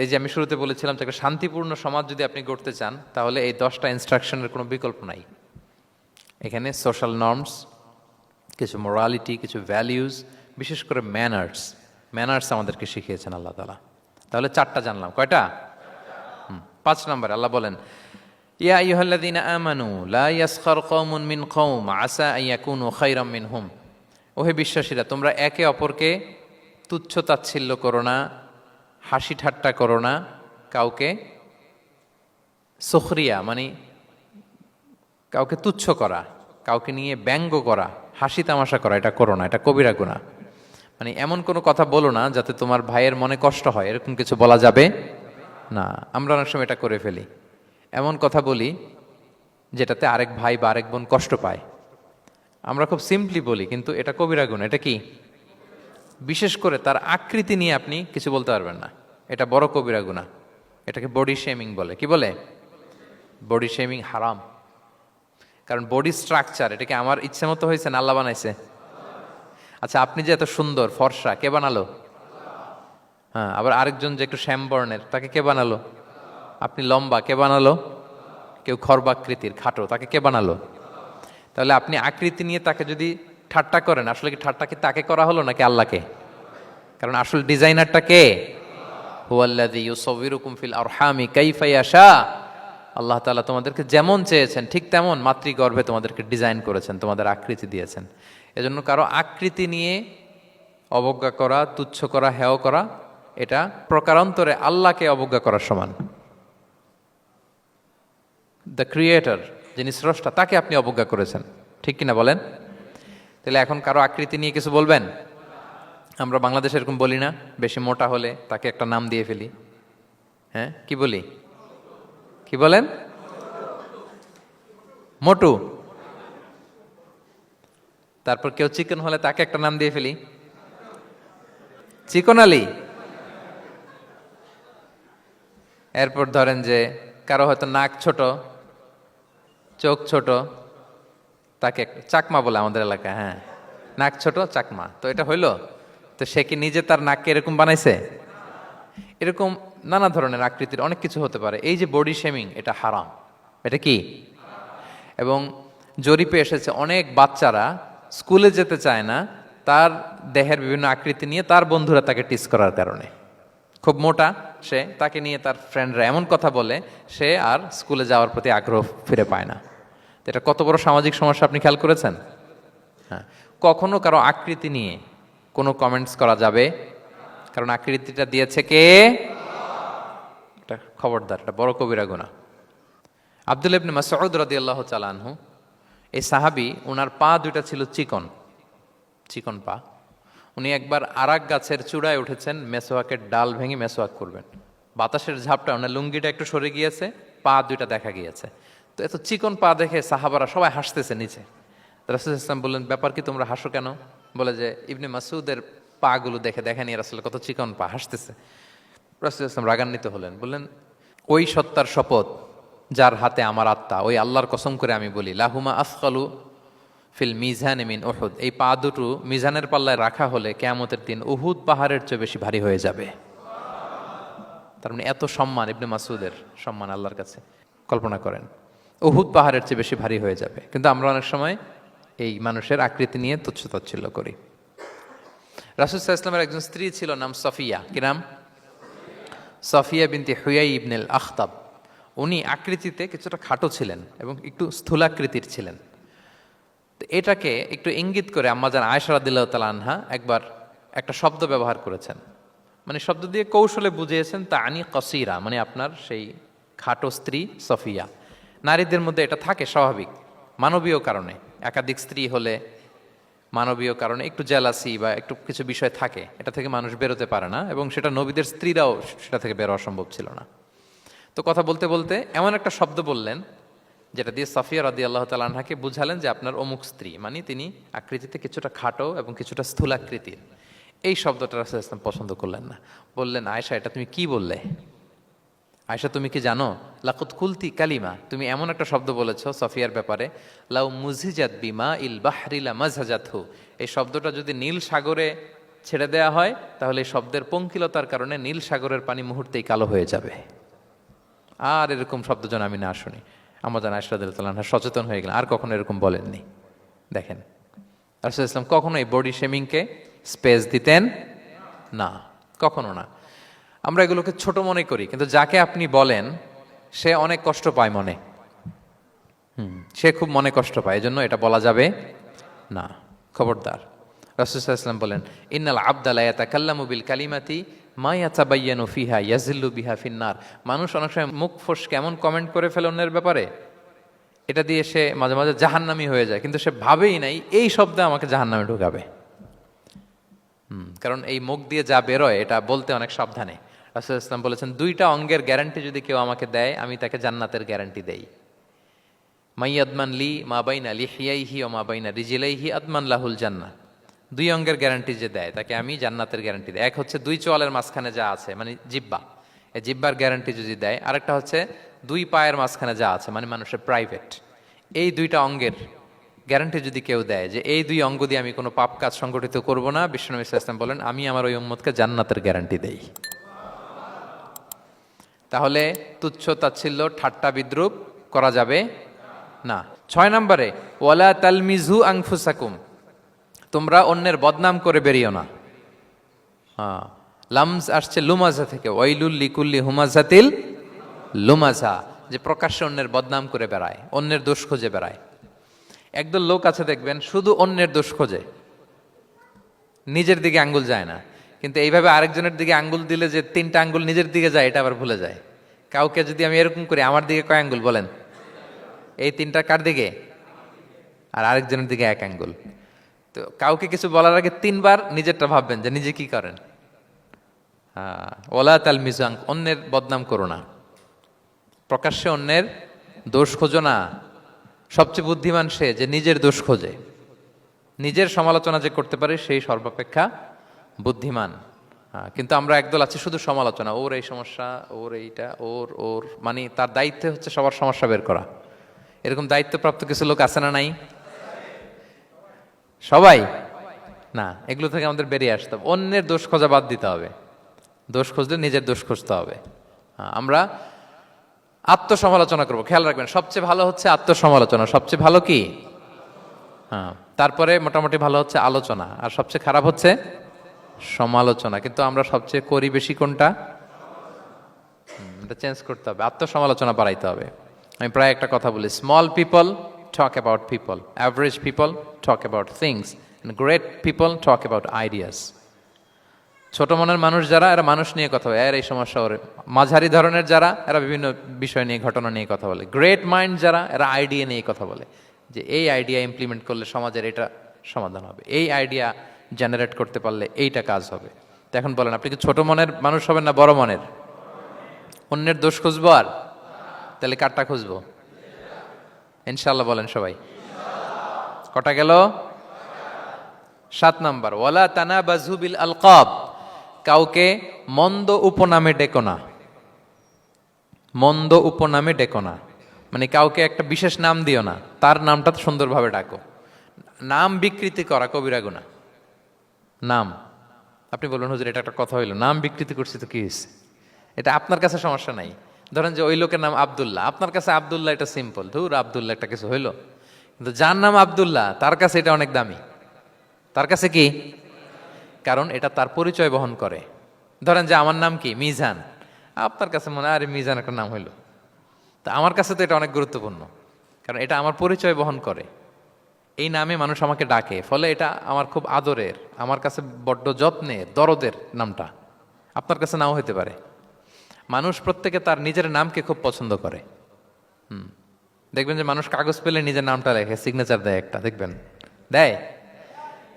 [SPEAKER 1] এই যে আমি শুরুতে বলেছিলাম, যে একটা শান্তিপূর্ণ সমাজ যদি আপনি গড়তে চান, তাহলে এই 10টা ইনস্ট্রাকশনের কোনো বিকল্প নাই। এখানে সোশ্যাল নর্মস, কিছু মোরালিটি, কিছু ভ্যালিউজ, বিশেষ করে ম্যানার্স আমাদেরকে শিখিয়েছেন আল্লাহ তাআলা। তাহলে 4টা জানলাম, কয়টা? 5 নম্বরে আল্লাহ বলেন, ইয়া আইয়ুহাল্লাযীনা আমানু লা ইয়াসখার কওমুন মিন কওম আসা আন ইয়াকুনু খায়রাম মিনহুম। ওহে বিশ্বাসীরা, তোমরা একে অপরকে তুচ্ছ তাচ্ছিল্য করো না, হাসি ঠাট্টা করো না, কাউকে সুখরিয়া মানে কাউকে তুচ্ছ করা, কাউকে নিয়ে ব্যঙ্গ করা, হাসি তামাশা করা, এটা করো না, এটা কবিরা গুনাহ। মানে এমন কোনো কথা বলো না যাতে তোমার ভাইয়ের মনে কষ্ট হয়, এরকম কিছু বলা যাবে না। আমরা অনেক সময় এটা করে ফেলি, এমন কথা বলি যেটাতে আরেক ভাই বা আরেক বোন কষ্ট পায়। আমরা খুব সিম্পলি বলি, কিন্তু এটা কবিরা গুনাহ। এটা কি? বিশেষ করে তার আকৃতি নিয়ে আপনি কিছু বলতে পারবেন না, এটা বড় কবিরা গুনাহ। এটাকে বডি শেমিং বলে। কি বলে? বডি শেমিং হারাম। কারণ বডি স্ট্রাকচার, এটাকে আমার ইচ্ছে মতো হয়েছে না আল্লাহ বানাইছে? আচ্ছা, আপনি যে এত সুন্দর ফর্সা, কে বানালো? হ্যাঁ, আবার আরেকজন যে একটু শ্যামবর্ণের, তাকে কে বানালো? আপনি লম্বা, কে বানালো? কেউ খর্বাকৃতির, খাটো, তাকে কে বানালো? তাহলে আপনি আকৃতি নিয়ে তাকে যদি ঠাট্টা করেন, আসলে কি ঠাট্টা কি তাকে করা হলো নাকি আল্লাহকে? কারণ আসল ডিজাইনারটা কে? হুয়াল্লাযী ইউসাউবিরুকুম ফিল আরহামি কাইফা ইয়াশা। আল্লাহ তাআলা তোমাদেরকে যেমন চেয়েছেন ঠিক তেমন মাতৃগর্ভে তোমাদেরকে ডিজাইন করেছেন, তোমাদের আকৃতি দিয়েছেন। এজন্য কারো আকৃতি নিয়ে অবজ্ঞা করা, তুচ্ছ করা, হেয় করা, এটা প্রকারান্তরে আল্লাহকে অবজ্ঞা করার সমান। দ্য ক্রিয়েটর, যিনি স্রষ্টা, তাকে আপনি অবজ্ঞা করেছেন, ঠিক কিনা বলেন? তাহলে এখন কারো আকৃতি নিয়ে কিছু বলবেন? আমরা বাংলাদেশে এরকম বলি না? বেশি মোটা হলে তাকে একটা নাম দিয়ে ফেলি। হ্যাঁ, কি বলি? কি বলেন? মোটু। তারপর কেউ চিকন হলে তাকে একটা নাম দিয়ে ফেলি, চিকন আলী। এরপর ধরেন যে কারো হয়তো নাক ছোট, চোখ ছোট, তাকে চাকমা বলে আমাদের এলাকায়। হ্যাঁ, নাক ছোট, চাকমা। তো এটা হইলো? তো সে কি নিজে তার নাককে এরকম বানাইছে? এরকম নানা ধরনের আকৃতির অনেক কিছু হতে পারে। এই যে বডি শেমিং, এটা হারাম। এটা কি? এবং জরিপে এসেছে অনেক বাচ্চারা স্কুলে যেতে চায় না তার দেহের বিভিন্ন আকৃতি নিয়ে, তার বন্ধুরা তাকে টিস করার কারণে। খুব মোটা সে, তাকে নিয়ে তার ফ্রেন্ডরা এমন কথা বলে, সে আর স্কুলে যাওয়ার প্রতি আগ্রহ ফিরে পায় না। তো এটা কত বড় সামাজিক সমস্যা আপনি খেয়াল করেছেন? হ্যাঁ, কখনো কারো আকৃতি নিয়ে কোনো কমেন্টস করা যাবে? কারণ আকৃতিটা দিয়েছে কে? এটা খবরদার, এটা বড় কবিরা গুনাহ। আব্দুল্লাহ ইবনে মাসউদ রাদিয়াল্লাহু তাআলা আনহু, এই সাহাবী, ওনার পা দুইটা ছিল চিকন, চিকন পা। উনি একবার আরাক গাছের চূড়ায় উঠেছেন, মেসোয়াকের ডাল ভেঙে মেসোয়াক করবেন। বাতাসের ঝাপটা, ওনার লুঙ্গিটা একটু সরে গিয়েছে, পা দুইটা দেখা গিয়েছে। তো এত চিকন পা দেখে সাহাবারা সবাই হাসতেছে নিচে। রাসূল ইসলাম বললেন, ব্যাপার কি, তোমরা হাসো কেন? বলে যে ইবনে মাসউদের পা গুলো দেখে দেখেনি রাসূল কত চিকন পা, হাসতেছে। রাসূল ইসলাম রাগান্বিত হলেন, বললেন, ওই সত্তার শপথ যার হাতে আমার আত্মা, ওই আল্লাহর কসম করে আমি বলি, লাহুমা আফকালু ফিল মিজান মিন উহুদ, এই পা দুটো মিজানের পাল্লায় রাখা হলে কিয়ামতের দিন উহুদ পাহাড়ের চেয়ে বেশি ভারী হয়ে যাবে। তার মানে এত সম্মান ইবনে মাসউদের, সম্মান আল্লাহর কাছে, কল্পনা করেন, উহুদ পাহাড়ের চেয়ে বেশি ভারী হয়ে যাবে। কিন্তু আমরা অনেক সময় এই মানুষের আকৃতি নিয়ে তুচ্ছ তাচ্ছিল্য করি। রাসূল সাল্লাল্লাহু আলাইহি ওয়াসাল্লামের একজন স্ত্রী ছিল, নাম সফিয়া। কি নাম? সফিয়া বিনতে হুয়াই ইবনুল আখতাব। উনি আকৃতিতে কিছুটা খাটো ছিলেন এবং একটু স্থূলাকৃতির ছিলেন। তো এটাকে একটু ইঙ্গিত করে আম্মাজান আয়েশা রাদিয়াল্লাহু তাআলা আনহা একবার একটা শব্দ ব্যবহার করেছেন, মানে শব্দ দিয়ে কৌশলে বুঝিয়েছেন, তানি কসিরা, মানে আপনার সেই খাটো স্ত্রী সফিয়া। নারীদের মধ্যে এটা থাকে স্বাভাবিক, মানবীয় কারণে। একাধিক স্ত্রী হলে মানবীয় কারণে একটু জেলাসি বা একটু কিছু বিষয় থাকে, এটা থেকে মানুষ বেরোতে পারে না, এবং সেটা নবীদের স্ত্রীরাও সেটা থেকে বেরোয়া সম্ভব ছিল না। তো কথা বলতে বলতে এমন একটা শব্দ বললেন যেটা দিয়ে সাফিয়া রাদিয়াল্লাহু তাআলা আনহাকে বুঝালেন যে আপনার অমুক স্ত্রী, মানে তিনি আকৃতিতে কিছুটা খাটো এবং কিছুটা স্থূলাকৃতির। এই শব্দটা রাসূল ইসলাম পছন্দ করলেন না। বললেন, আয়েশা এটা তুমি কি বললে? আয়েশা তুমি কি জানো, লাকুত কুলতি কালিমা, তুমি এমন একটা শব্দ বলেছো সফিয়ার ব্যাপারে, লাউ মুজিজাত বিমা ইল বাহরি লা মাজহাজাতহু, এই শব্দটা যদি নীল সাগরে ছেড়ে দেয়া হয় তাহলে এই শব্দের পঙ্কিলতার কারণে নীল সাগরের পানি মুহূর্তেই কালো হয়ে যাবে। আর এরকম শব্দ যেন আমি না শুনি। আমাদের আয়েশা রাদিয়াল্লাহু আনহা সচেতন হয়ে গেলেন, আর কখনো এরকম বলেননি। দেখেন রাসূল ইসলাম কখনো এই বডি শেমিংকে স্পেস দিতেন না, কখনো না। আমরা এগুলোকে ছোট মনে করি, কিন্তু যাকে আপনি বলেন সে অনেক কষ্ট পায় মনে, সে খুব মনে কষ্ট পায়, এজন্য এটা বলা যাবে না, খবরদার। রাসূল সাল্লাল্লাহু আলাইহি ওয়াসাল্লাম বলেন, ইন্নাল আবদা লা ইয়াতাকাল্লামু বিল কালিমাতি মা ইয়াতাবায়্যানু ফিহা ইয়াজিল্লু বিহা ফিন্নার। মানুষ অনেক সময় মুখ ফসকে এমন কমেন্ট করে ফেলে অন্যের ব্যাপারে, এটা দিয়ে সে মাঝে মাঝে জাহান্নামী হয়ে যায়, কিন্তু সে ভাবেই নাই এই শব্দে আমাকে জাহান্নামে ঢুকাবে। কারণ এই মুখ দিয়ে যা বেরোয় এটা বলতে অনেক সাবধানে। রাসূল ইসলাম বলেছেন, দুইটা অঙ্গের গ্যারান্টি যদি কেউ আমাকে দেয় আমি তাকে জান্নাতের গ্যারান্টি দেই। মাইয়াদমান লি মা বাইনা লিহিয়াইহি ওয়া মা বাইনা রিজিলাইহি আদমান লাহুল জান্নাহ। দুই অঙ্গের গ্যারান্টি যে দেয় তাকে আমি জান্নাতের গ্যারান্টি দেই। এক হচ্ছে দুই চোয়ালের মাঝখানে যা আছে মানে জিহ্বা, এই জিহ্বার গ্যারান্টি যদি দেয়। আরেকটা হচ্ছে দুই পায়ের মাঝখানে যা আছে মানে মানুষের প্রাইভেট। এই দুইটা অঙ্গের গ্যারান্টি যদি কেউ দেয় যে এই দুই অঙ্গ দিয়ে আমি কোনো পাপ কাজ সংগঠিত করব না, বিশ্বনবী সাল্লাল্লাহু আলাইহি ওয়াসাল্লাম বলেন আমি আমার ওই উম্মতকে জান্নাতের গ্যারান্টি দেই। তাহলে তুচ্ছ তাচ্ছিল্য ঠাট্টা বিদ্রুপ করা যাবে না। 6 নম্বরে, ওয়ালা তালমিজু আনফুসাকুম, তোমরা অন্যের বদনাম করে বেরিও না। লামজ আসছে লুমাজা থেকে, ওয়াইলুল লিকুল্লি হুমাজাতিল লুমাজা, যে প্রকাশ্যে অন্যের বদনাম করে বেড়ায়, অন্যের দোষ খুঁজে বেড়ায়। একদল লোক আছে দেখবেন শুধু অন্যের দোষ খোঁজে, নিজের দিকে আঙ্গুল যায় না। কিন্তু এইভাবে আরেকজনের দিকে আঙ্গুল দিলে যে 3টা আঙ্গুল নিজের দিকে যায় এটা আবার ভুলে যায়। কাউকে যদি আমি এরকম করি, আমার দিকে কয় আঙ্গুল বলেন? এই 3টা কার দিকে? আর আরেকজনের দিকে 1 আঙ্গুল। তো কাউকে কিছু বলার আগে 3বার নিজেরটা ভাববেন যে নিজে কি করেন। ওলা তাল মিজাং, অন্যের বদনাম করো না, প্রকাশ্যে অন্যের দোষ খোঁজো না। সবচেয়ে বুদ্ধিমান সে যে নিজের দোষ খোঁজে, নিজের সমালোচনা যে করতে পারে সেই সর্বাপেক্ষা বুদ্ধিমান। কিন্তু আমরা একদল আছি শুধু সমালোচনা, ওর এই সমস্যা, ওর এইটা, ওর মানে তার দায়িত্ব হচ্ছে সবার সমস্যা বের করা। এরকম দায়িত্বপ্রাপ্ত কিছু লোক আছে না নাই? সবাই না, এগুলো থেকে আমাদের বেরিয়ে আসতে হবে। অন্যের দোষ খোঁজা বাদ দিতে হবে, দোষ খুঁজলে নিজের দোষ খুঁজতে হবে। আমরা আত্মসমালোচনা করবো। খেয়াল রাখবেন, সবচেয়ে ভালো হচ্ছে আত্মসমালোচনা। সবচেয়ে ভালো কি? তারপরে মোটামুটি ভালো হচ্ছে আলোচনা, আর সবচেয়ে খারাপ হচ্ছে সমালোচনা। কিন্তু আমরা সবচেয়ে করি বেশি কোনটা? এটা চেঞ্জ করতে হবে, আত্মসমালোচনা বাড়াইতে হবে। আমি প্রায় একটা কথা বলি, small people talk about people, average people talk about things, great people talk about ideas. ছোট মনের মানুষ যারা, এরা মানুষ নিয়ে কথা বলে, এর এই সমস্যা ওর। মাঝারি ধরনের যারা, এরা বিভিন্ন বিষয় নিয়ে, ঘটনা নিয়ে কথা বলে। গ্রেট মাইন্ড যারা, এরা আইডিয়া নিয়ে কথা বলে, যে এই আইডিয়া ইমপ্লিমেন্ট করলে সমাজের এটা সমাধান হবে, এই আইডিয়া জেনারেট করতে পারলে এইটা কাজ হবে। তো এখন বলেন, আপনি কি ছোট মনের মানুষ হবেন না বড় মনের? অন্যের দোষ খুঁজবো আর তাহলে কারটা খুঁজবো? ইনশাআল্লাহ বলেন সবাই। কটা গেল? 7 নাম্বার, ওয়ালা তানাবাজু বিল আলকাব, কাউকে মন্দ উপনামে ডেকো না। মন্দ উপনামে ডেকো না মানে কাউকে একটা বিশেষ নাম দিও না, তার নামটা সুন্দরভাবে ডাকো। নাম বিকৃতি করা কবিরা গুনাহ। নাম, আপনি বলুন হুজুর এটা একটা কথা হইলো, নাম বিকৃতি করছি তো কি হয়েছে? এটা আপনার কাছে সমস্যা নাই। ধরেন যে ওই লোকের নাম আব্দুল্লাহ, আপনার কাছে আব্দুল্লাহ এটা সিম্পল, ধুর আব্দুল্লাহ একটা কিছু হইলো। কিন্তু যার নাম আব্দুল্লাহ তার কাছে এটা অনেক দামি। তার কাছে কি? কারণ এটা তার পরিচয় বহন করে। ধরেন যে আমার নাম কি মিজান, আপনার কাছে মনে হয় আরে মিজান একটা নাম হইলো, তা আমার কাছে তো এটা অনেক গুরুত্বপূর্ণ, কারণ এটা আমার পরিচয় বহন করে। এই নামে মানুষ আমাকে ডাকে, ফলে এটা আমার খুব আদরের, আমার কাছে বড্ড যত্নের, দরদের নামটা। আপনার কাছে নাও হইতে পারে। মানুষ প্রত্যেকে তার নিজের নামকে খুব পছন্দ করে। দেখবেন যে মানুষ কাগজ পেলে নিজের নামটা লেখে, সিগনেচার দেয় একটা, দেখবেন দেয়।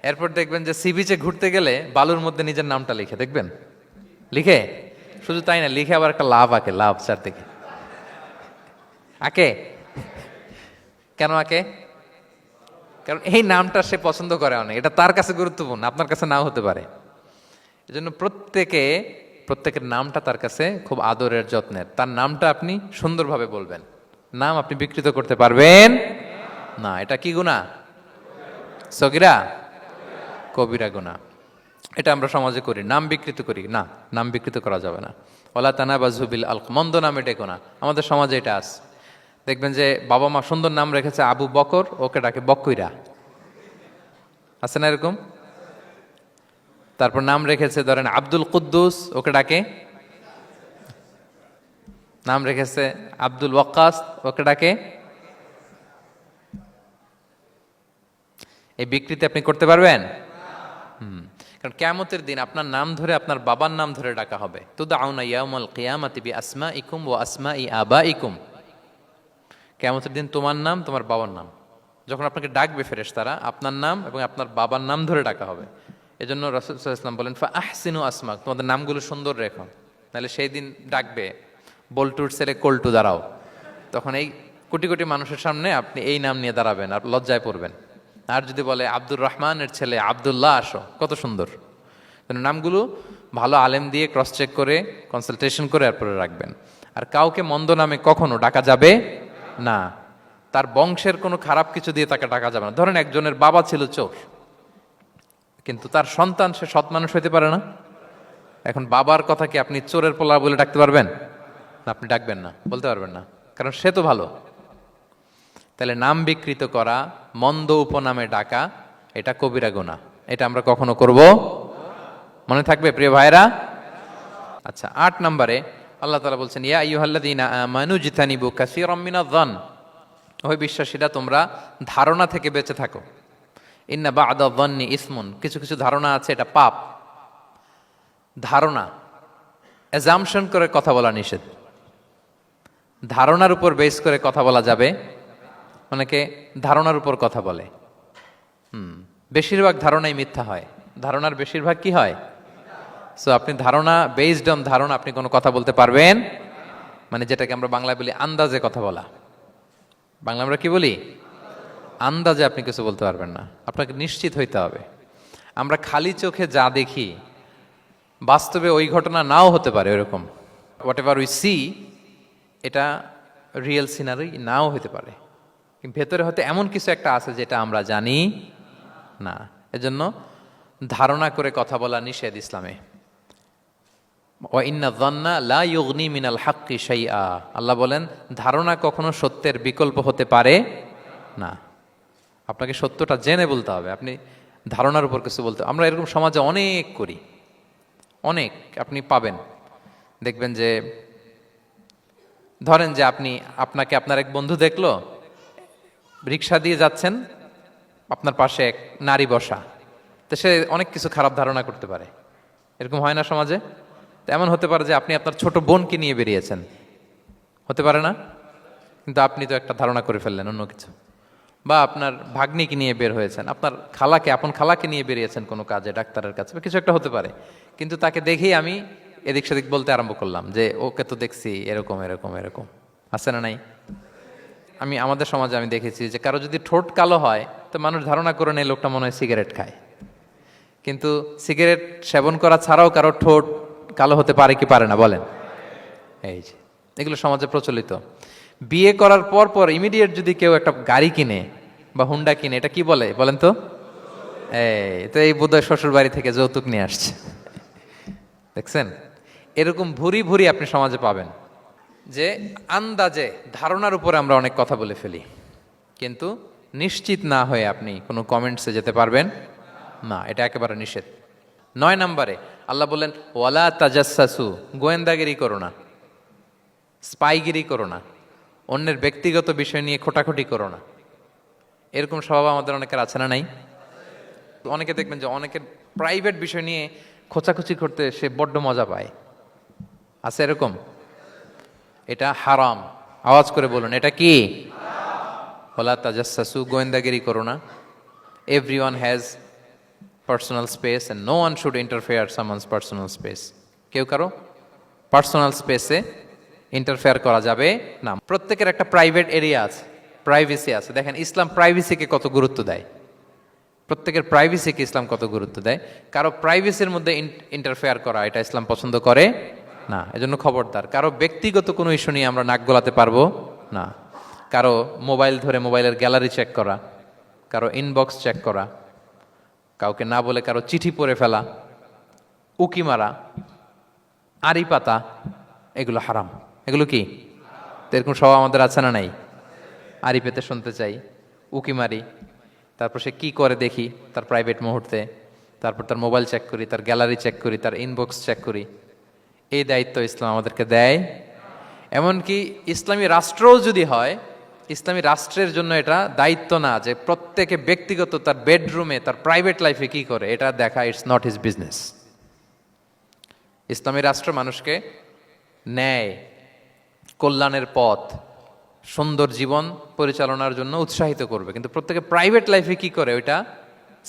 [SPEAKER 1] এরপর দেখবেন যে সি বিচে ঘুরতে গেলে বালুর মধ্যে নিজের নামটা লিখে, দেখবেন লিখে। শুধু তাই না, লিখে আবার একটা লাভ আঁকে, লাভ চারদিকে আঁকে। কেন আঁকে? কারণ এই নামটা সে পছন্দ করে অনেক, এটা তার কাছে গুরুত্বপূর্ণ, আপনার কাছে নাও হতে পারে। এজন্য প্রত্যেকের নামটা তার কাছে খুব আদরের, যত্নের। তার নামটা আপনি সুন্দরভাবে বলবেন। নাম আপনি বিকৃত করতে পারবেন না। এটা কি গুনাহ? সগীরা, কবিরা গুনাহ। এটা আমরা সমাজে করি, নাম বিকৃত করি। না, নাম বিকৃত করা যাবে না। ওয়ালা তানাবাযু বিল আলক, মন্দ নামে ডেকো না। আমাদের সমাজে এটা আছে। দেখবেন যে বাবা মা সুন্দর নাম রেখেছে আবু বকর, ওকে ডাকে বক্কইরা। আছে না এরকম? তারপর নাম রেখেছে ধরেন আব্দুল কুদ্দুস, ওকে ডাকে। নাম রেখেছে আব্দুল ওয়াক্কাস, ওকে ডাকে। এই বিকৃতি আপনি করতে পারবেন? কারণ কিয়ামতের দিন আপনার নাম ধরে, আপনার বাবার নাম ধরে ডাকা হবে। তুদআউনা ইয়াউমাল কিয়ামাতি বিআসমাইকুম ওয়া আসমাই আবাইকুম। কিয়ামতের দিন তোমার নাম, তোমার বাবার নাম, যখন আপনাকে ডাকবে ফেরেশতারা, আপনার নাম এবং আপনার বাবার নাম ধরে ডাকা হবে। এজন্য রাসূল সাল্লাল্লাহু আলাইহি ওয়াসাল্লাম বলেন, ফা আহসিনু আসমাক, তোমাদের নামগুলো সুন্দর রেখো, নাহলে সেই দিন ডাকবে বল্টুর ছেলে কল্টু দাঁড়াও। তখন এই কোটি কোটি মানুষের সামনে আপনি এই নাম নিয়ে দাঁড়াবেন আর লজ্জায় পড়বেন। আর যদি বলে আব্দুর রহমানের ছেলে আব্দুল্লাহ, আসো, কত সুন্দর। নামগুলো ভালো আলেম দিয়ে ক্রস চেক করে, কনসালটেশন করে এরপরে রাখবেন। আর কাউকে মন্দ নামে কখনো ডাকা যাবে না। তার বংশের কোনো খারাপ কিছু দিয়ে তাকে ডাকা যাবে না। ধরেন একজনের বাবা ছিল চোর, কিন্তু তার সন্তান সে সৎ মানুষ হইতে পারে না। এখন বাবার কথা কি আপনি চোরের পোলা বলে ডাকতে পারবেন? না, আপনি ডাকবেন না, বলতে পারবেন না, কারণ সে তো ভালো। তাহলে নাম বিকৃত করা, মন্দ উপনামে ডাকা, এটা কবিরা গুনাহ। এটা আমরা কখনো করব? মনে থাকবে প্রিয় ভাইরা? আচ্ছা, ৮ নম্বরে আল্লাহ তাআলা বলছেন, ইয়া আইয়ুহাল্লাযীনা আমানু জিতানিবু কাসীরাম মিনায-যন, ওই বিশ্বাসীরা তোমরা ধারণা থেকে বেঁচে থাকো। ইন্না বা'দা-যন্নি ইসমুন, কিছু কিছু ধারণা আছে এটা পাপ। ধারণা, অ্যাজাম্পশন করে কথা বলা নিষেধ। ধারণার উপর বেস করে কথা বলা যাবে। অনেকে ধারণার উপর কথা বলে। বেশিরভাগ ধারণাই মিথ্যা হয়। ধারণার বেশিরভাগ কি হয়? সো আপনি ধারণা, বেসড অন ধারণা আপনি কোনো কথা বলতে পারবেন, মানে যেটাকে আমরা বাংলায় বলি আন্দাজে কথা বলা। বাংলা আমরা কি বলি? আন্দাজে আপনি কিছু বলতে পারবেন না, আপনাকে নিশ্চিত হইতে হবে। আমরা খালি চোখে যা দেখি, বাস্তবে ওই ঘটনা নাও হতে পারে এরকম। হোয়াট এভার উই সি, এটা রিয়েল সিনারি নাও হতে পারে, কিন্তু ভেতরে হয়তো এমন কিছু একটা আছে যেটা আমরা জানি না। এজন্য ধারণা করে কথা বলা নিষেধ ইসলামে। ওয়া ইন্না যন্না লা ইউগনি মিনাল হাক্কি শাইআ, আল্লাহ বলেন ধারণা কখনো সত্যের বিকল্প হতে পারে না। আপনাকে সত্যটা জেনে বলতে হবে। আপনি ধারণার উপর কিছু বলতে, আমরা এরকম সমাজে অনেক করি, অনেক। আপনি পাবেন, দেখবেন যে ধরেন যে আপনাকে আপনার এক বন্ধু দেখলো, রিক্সা দিয়ে যাচ্ছেন, আপনার পাশে এক নারী বসা, তো সে অনেক কিছু খারাপ ধারণা করতে পারে। এরকম হয় না সমাজে? তো এমন হতে পারে যে আপনি আপনার ছোট বোনকে নিয়ে বেরিয়েছেন, হতে পারে না? কিন্তু আপনি তো একটা ধারণা করে ফেললেন অন্য কিছু। বা আপনার ভাগ্নিকে নিয়ে বের হয়েছেন, আপনার আপন খালাকে নিয়ে বেরিয়েছেন কোনো কাজে, ডাক্তারের কাছে বা কিছু একটা হতে পারে। কিন্তু তাকে দেখেই আমি এদিক সেদিক বলতে আরম্ভ করলাম যে ওকে তো দেখছি এরকম এরকম এরকম। আছে না নাই? আমাদের সমাজে আমি দেখেছি যে কারো যদি ঠোঁট কালো হয়, তো মানুষ ধারণা করে নেয় লোকটা মনে হয় সিগারেট খায়। কিন্তু সিগারেট সেবন করা ছাড়াও কারো ঠোঁট কালো হতে পারে কি পারে না বলেন? এই যে এগুলো সমাজে প্রচলিত। বিয়ে করার পর পর ইমিডিয়েট যদি কেউ একটা গাড়ি কিনে বা হুন্ডা কিনে, এটা কি বলে বলেন তো? এই বোধহয় শ্বশুর বাড়ি থেকে যৌতুক নিয়ে আসছে। দেখছেন, এরকম ভুরি ভুরি আপনি সমাজে পাবেন যে আন্দাজে, ধারণার উপরে আমরা অনেক কথা বলে ফেলি, কিন্তু নিশ্চিত না হয়ে আপনি কোনো কমেন্টসে যেতে পারবেন না। এটা একেবারে নিষেধ। ৯ নম্বরে আল্লাহ বললেন, ওয়ালা তাজাসসু, গোয়েন্দাগিরি করো না, স্পাইগিরি করো না, অন্যের ব্যক্তিগত বিষয় নিয়ে খোটাখুটি করো না। এরকম স্বভাব আমাদের অনেকের আছে না নাই? অনেকে দেখবেন যে অনেকের প্রাইভেট বিষয় নিয়ে খোঁচাখুচি করতে সে বড্ড মজা পায়। আছে এরকম? এটা হারাম। আওয়াজ করে বলুন, এটা কি? ওয়ালা তাজাসসু, গোয়েন্দাগিরি করো না। Everyone has personal space and no one should interfere someone's personal space. কেউ কারো পার্সোনাল স্পেসে ইন্টারফেয়ার করা যাবে না। প্রত্যেকের একটা প্রাইভেট এরিয়া আছে, প্রাইভেসি আছে। দেখেন ইসলাম প্রাইভেসিকে কত গুরুত্ব দেয়, প্রত্যেকের প্রাইভেসিকে ইসলাম কত গুরুত্ব দেয়। কারো প্রাইভেসির মধ্যে ইন্টারফেয়ার করা এটা ইসলাম পছন্দ করে না। এজন্য খবরদার, কারো ব্যক্তিগত কোনো ইস্যু নিয়ে আমরা নাক গলাতে পারবো না। কারো মোবাইল ধরে মোবাইলের গ্যালারি চেক করা, কারো ইনবক্স চেক করা, কাউকে না বলে কারো চিঠি পড়ে ফেলা, উকি মারা, আড়ি পাতা, এগুলো হারাম। এগুলো কি? তো এরকম স্বভাব আমাদের আছে না নাই? আড়ি পেতে শুনতে চাই, উকি মারি, তারপর সে কি করে দেখি তার প্রাইভেট মুহূর্তে, তারপর তার মোবাইল চেক করি, তার গ্যালারি চেক করি, তার ইনবক্স চেক করি। এই দায়িত্ব ইসলাম আমাদেরকে দেয়। এমনকি ইসলামী রাষ্ট্রও যদি হয়, ইসলামী রাষ্ট্রের জন্য এটা দায়িত্ব না যে প্রত্যেকে ব্যক্তিগত তার বেডরুমে তার প্রাইভেট লাইফে কি করে এটা দেখা, ইটস নট হিজ বিজনেস। ইসলামী রাষ্ট্র মানুষকে ন্যায়, কল্যাণের পথ, সুন্দর জীবন পরিচালনার জন্য উৎসাহিত করবে, কিন্তু প্রত্যেকে প্রাইভেট লাইফে কি করে ওইটা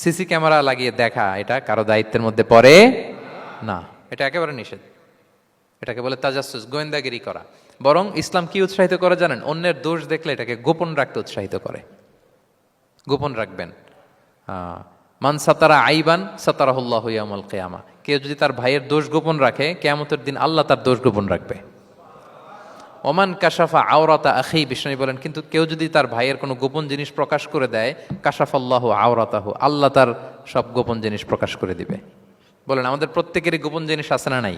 [SPEAKER 1] সিসি ক্যামেরা লাগিয়ে দেখা, এটা কারো দায়িত্বের মধ্যে পড়ে না। এটা একেবারে নিষেধ। এটাকে বলে তাজাসসুস, গোয়েন্দাগিরি করা। বরং ইসলাম কি উৎসাহিত করে জানেন? অন্যের দোষ দেখলে এটাকে গোপন রাখতে উৎসাহিত করে। গোপন রাখবেন। মান সাতারা আইবান সাতারাহুল্লাহু ইয়াউমাল কিয়ামা। কেউ যদি তার ভাইয়ের দোষ গোপন রাখে, কিয়ামতের দিন আল্লাহ তার দোষ গোপন রাখবে। ওমান কাশাফা আওরাতা আখি, বিষ্ণু বলেন, কিন্তু কেউ যদি তার ভাইয়ের কোনো গোপন জিনিস প্রকাশ করে দেয়, কাশাফাল্লাহু আওরাতাহু, আল্লাহ তার সব গোপন জিনিস প্রকাশ করে দিবে। বলেন আমাদের প্রত্যেকেরই গোপন জিনিস আছে না নাই?